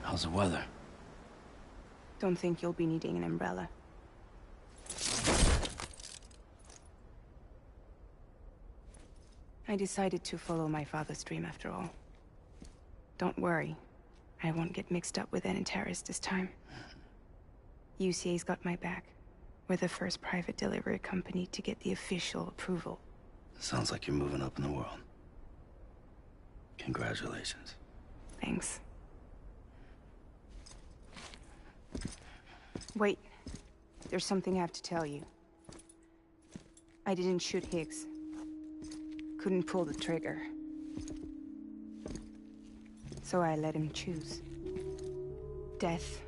How's the weather? Don't think you'll be needing an umbrella. I decided to follow my father's dream after all. Don't worry. I won't get mixed up with any terrorists this time. UCA's got my back. We're the first private delivery company to get the official approval. Sounds like you're moving up in the world. Congratulations. Thanks. Wait. There's something I have to tell you. I didn't shoot Higgs. Couldn't pull the trigger. So I let him choose. Death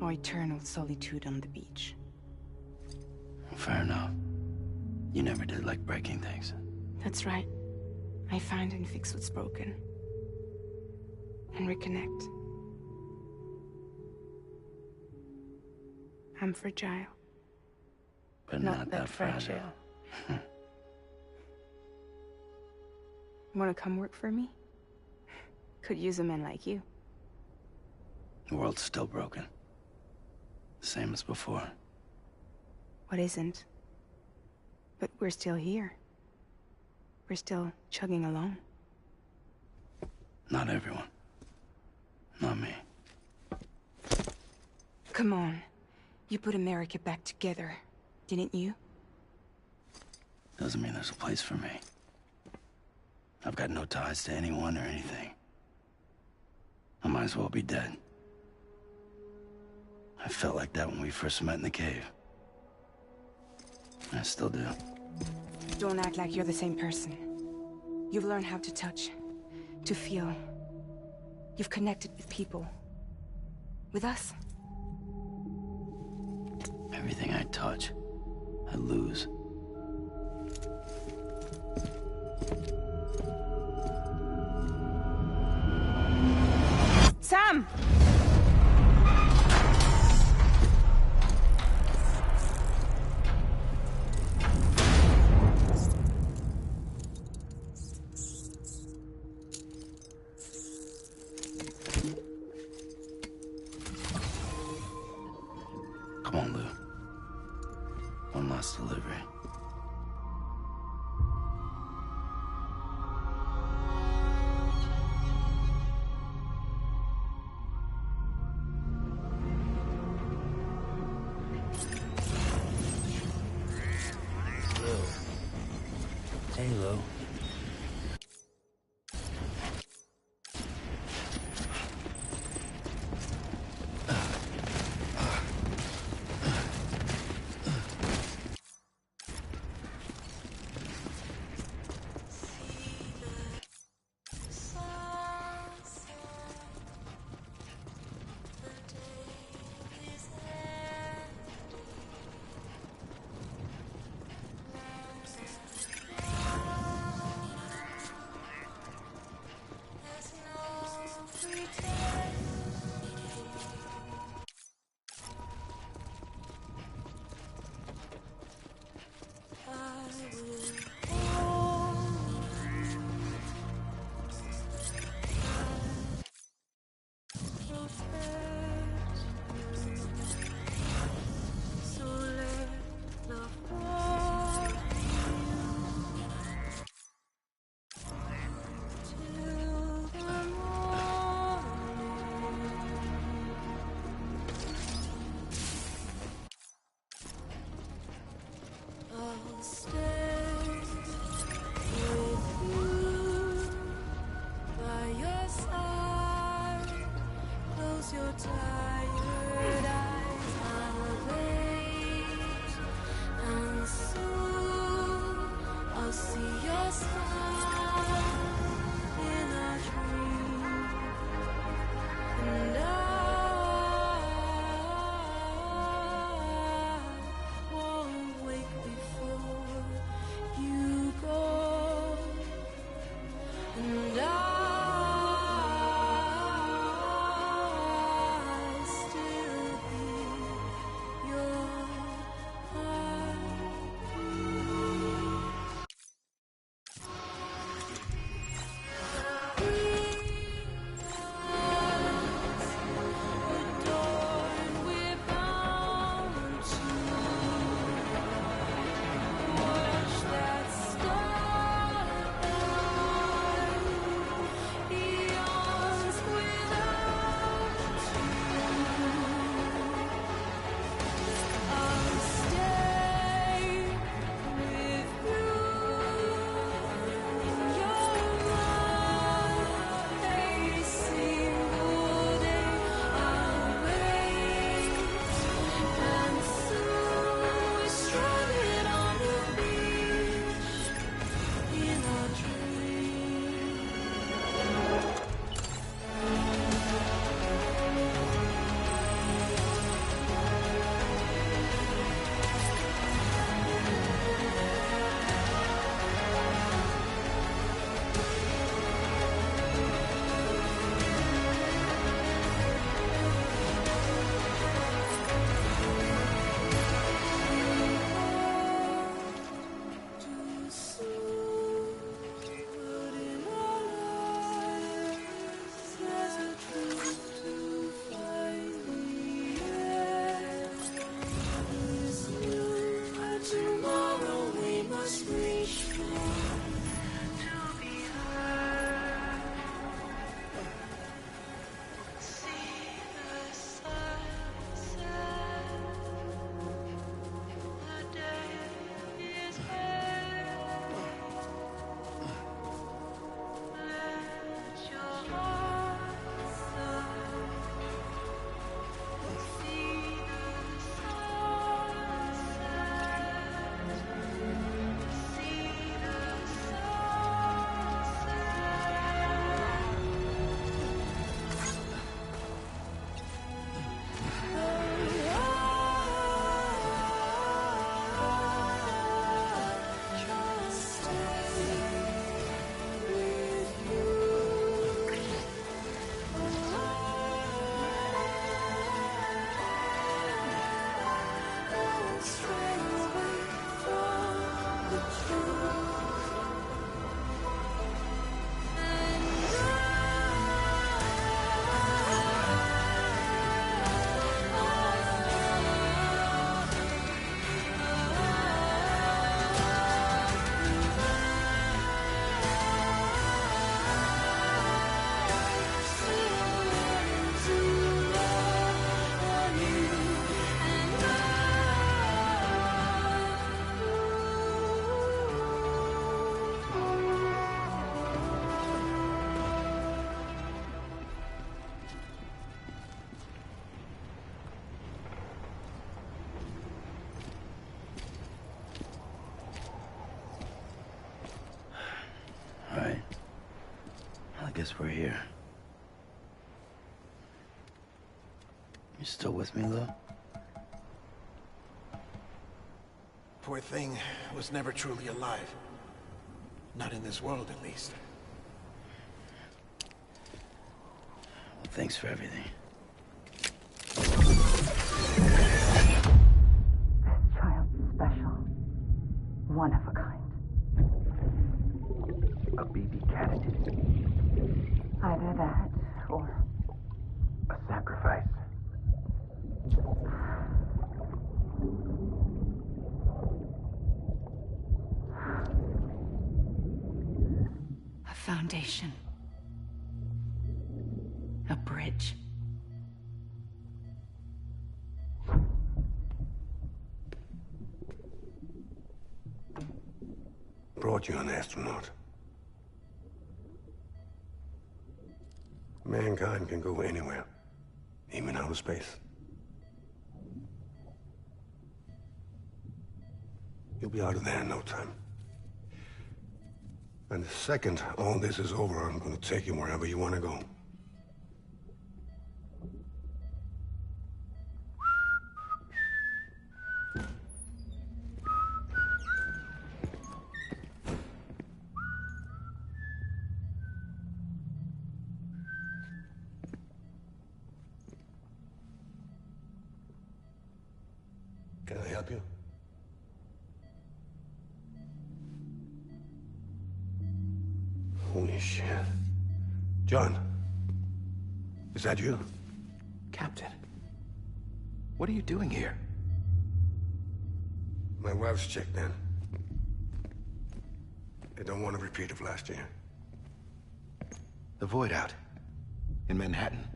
or eternal solitude on the beach. Fair enough. You never did like breaking things. That's right. I find and fix what's broken. And reconnect. I'm fragile. But not that fragile. Wanna come work for me? Could use a man like you. The world's still broken. Same as before. What isn't? But we're still here. We're still chugging along. Not everyone. Not me. Come on. You put America back together, didn't you? Doesn't mean there's a place for me. I've got no ties to anyone or anything. I might as well be dead. I felt like that when we first met in the cave. I still do. Don't act like you're the same person. You've learned how to touch, to feel. You've connected with people. With us. Everything I touch, I lose. Sam! Come on, Lou. One last delivery. halo. guess we're here. You still with me, though? Poor thing was never truly alive. Not in this world, at least. Well, thanks for everything. Child's special. One of a kind. A BB candidate. Either that, or a sacrifice. A foundation. A bridge. Brought you an astronaut. Mankind can go anywhere, even outer space. You'll be out of there in no time. And the second all this is over, I'm gonna take you wherever you wanna go. Can I help you? Holy shit. John, is that you? Captain, what are you doing here? My wife's checked in. They don't want a repeat of last year. The void out in Manhattan.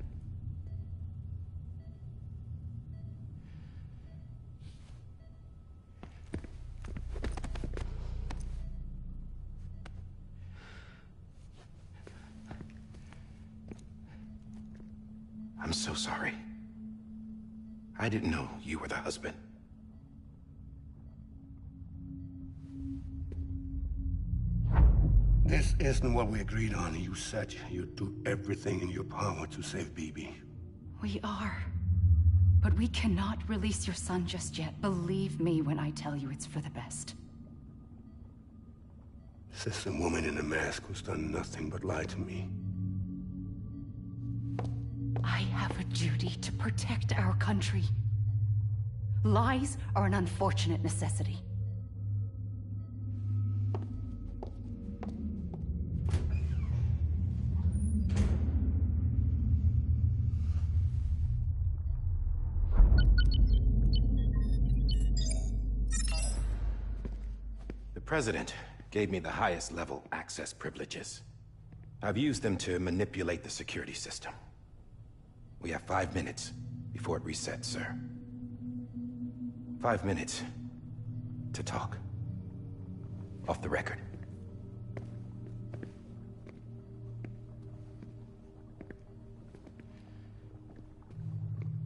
I'm so sorry. I didn't know you were the husband. This isn't what we agreed on. You said you'd do everything in your power to save BB. We are. But we cannot release your son just yet. Believe me when I tell you it's for the best. This is a woman in a mask who's done nothing but lie to me. I have a duty to protect our country. Lies are an unfortunate necessity. The President gave me the highest level access privileges. I've used them to manipulate the security system. We have 5 minutes before it resets, sir. 5 minutes to talk. Off the record.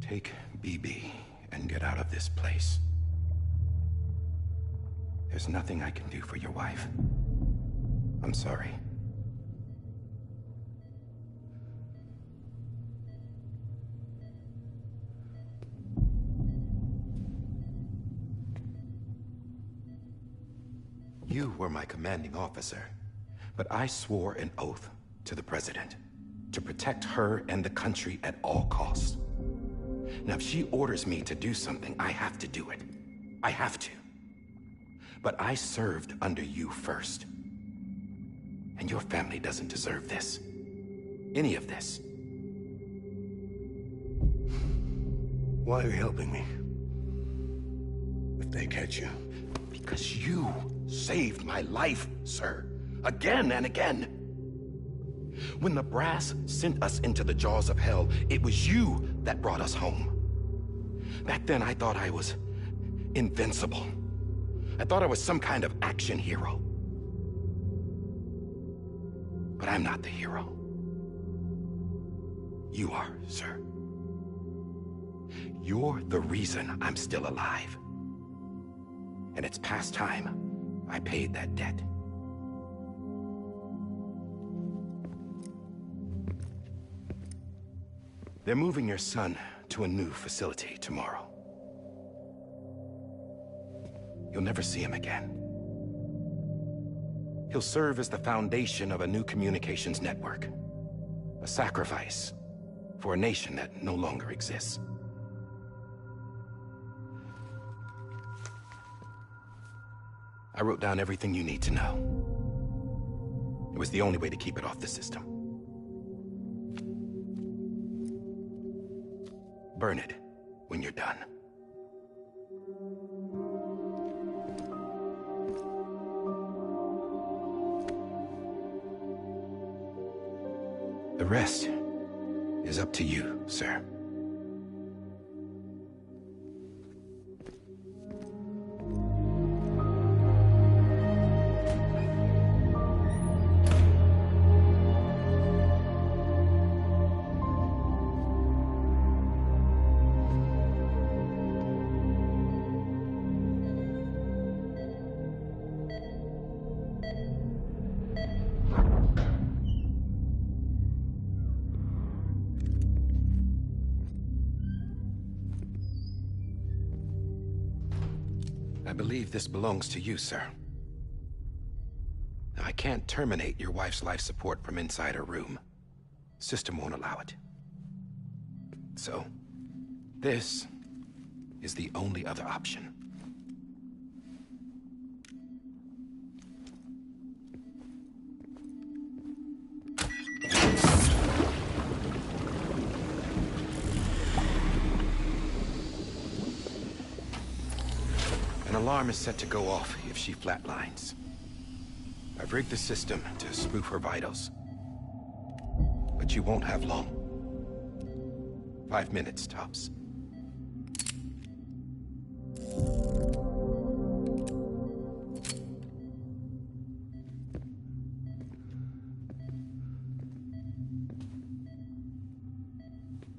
Take BB and get out of this place. There's nothing I can do for your wife. I'm sorry. You were my commanding officer, but I swore an oath to the President to protect her and the country at all costs. Now, if she orders me to do something, I have to do it. I have to. But I served under you first. And your family doesn't deserve this. Any of this. Why are you helping me? If they catch you. Because you saved my life, sir. Again and again. When the brass sent us into the jaws of hell, it was you that brought us home. Back then, I thought I was invincible. I thought I was some kind of action hero. But I'm not the hero. You are, sir. You're the reason I'm still alive. And it's past time I paid that debt. They're moving your son to a new facility tomorrow. You'll never see him again. He'll serve as the foundation of a new communications network. A sacrifice for a nation that no longer exists. I wrote down everything you need to know. It was the only way to keep it off the system. Burn it when you're done. The rest is up to you, sir. I believe this belongs to you, sir. I can't terminate your wife's life support from inside her room. System won't allow it. So, this is the only other option. An alarm is set to go off if she flatlines. I've rigged the system to spoof her vitals. But you won't have long. 5 minutes, tops.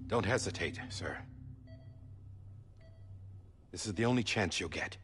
Don't hesitate, sir. This is the only chance you'll get.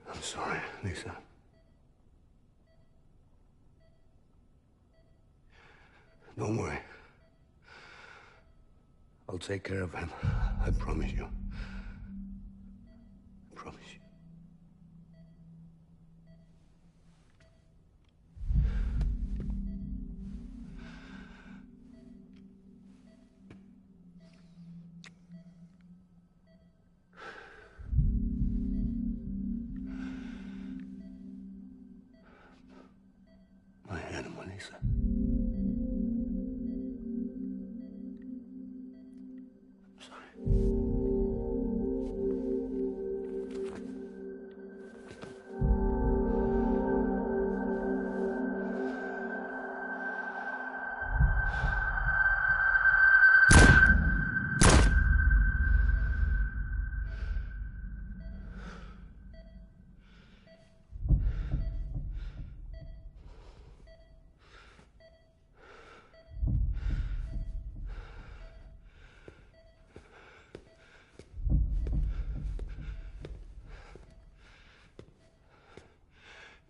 I'm sorry, Lisa. Don't worry. I'll take care of him. I promise you. I promise you. My animal, Lisa. I'm sorry.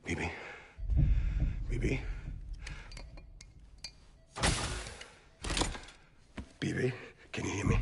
Bibi? Bibi? Bibi, can you hear me?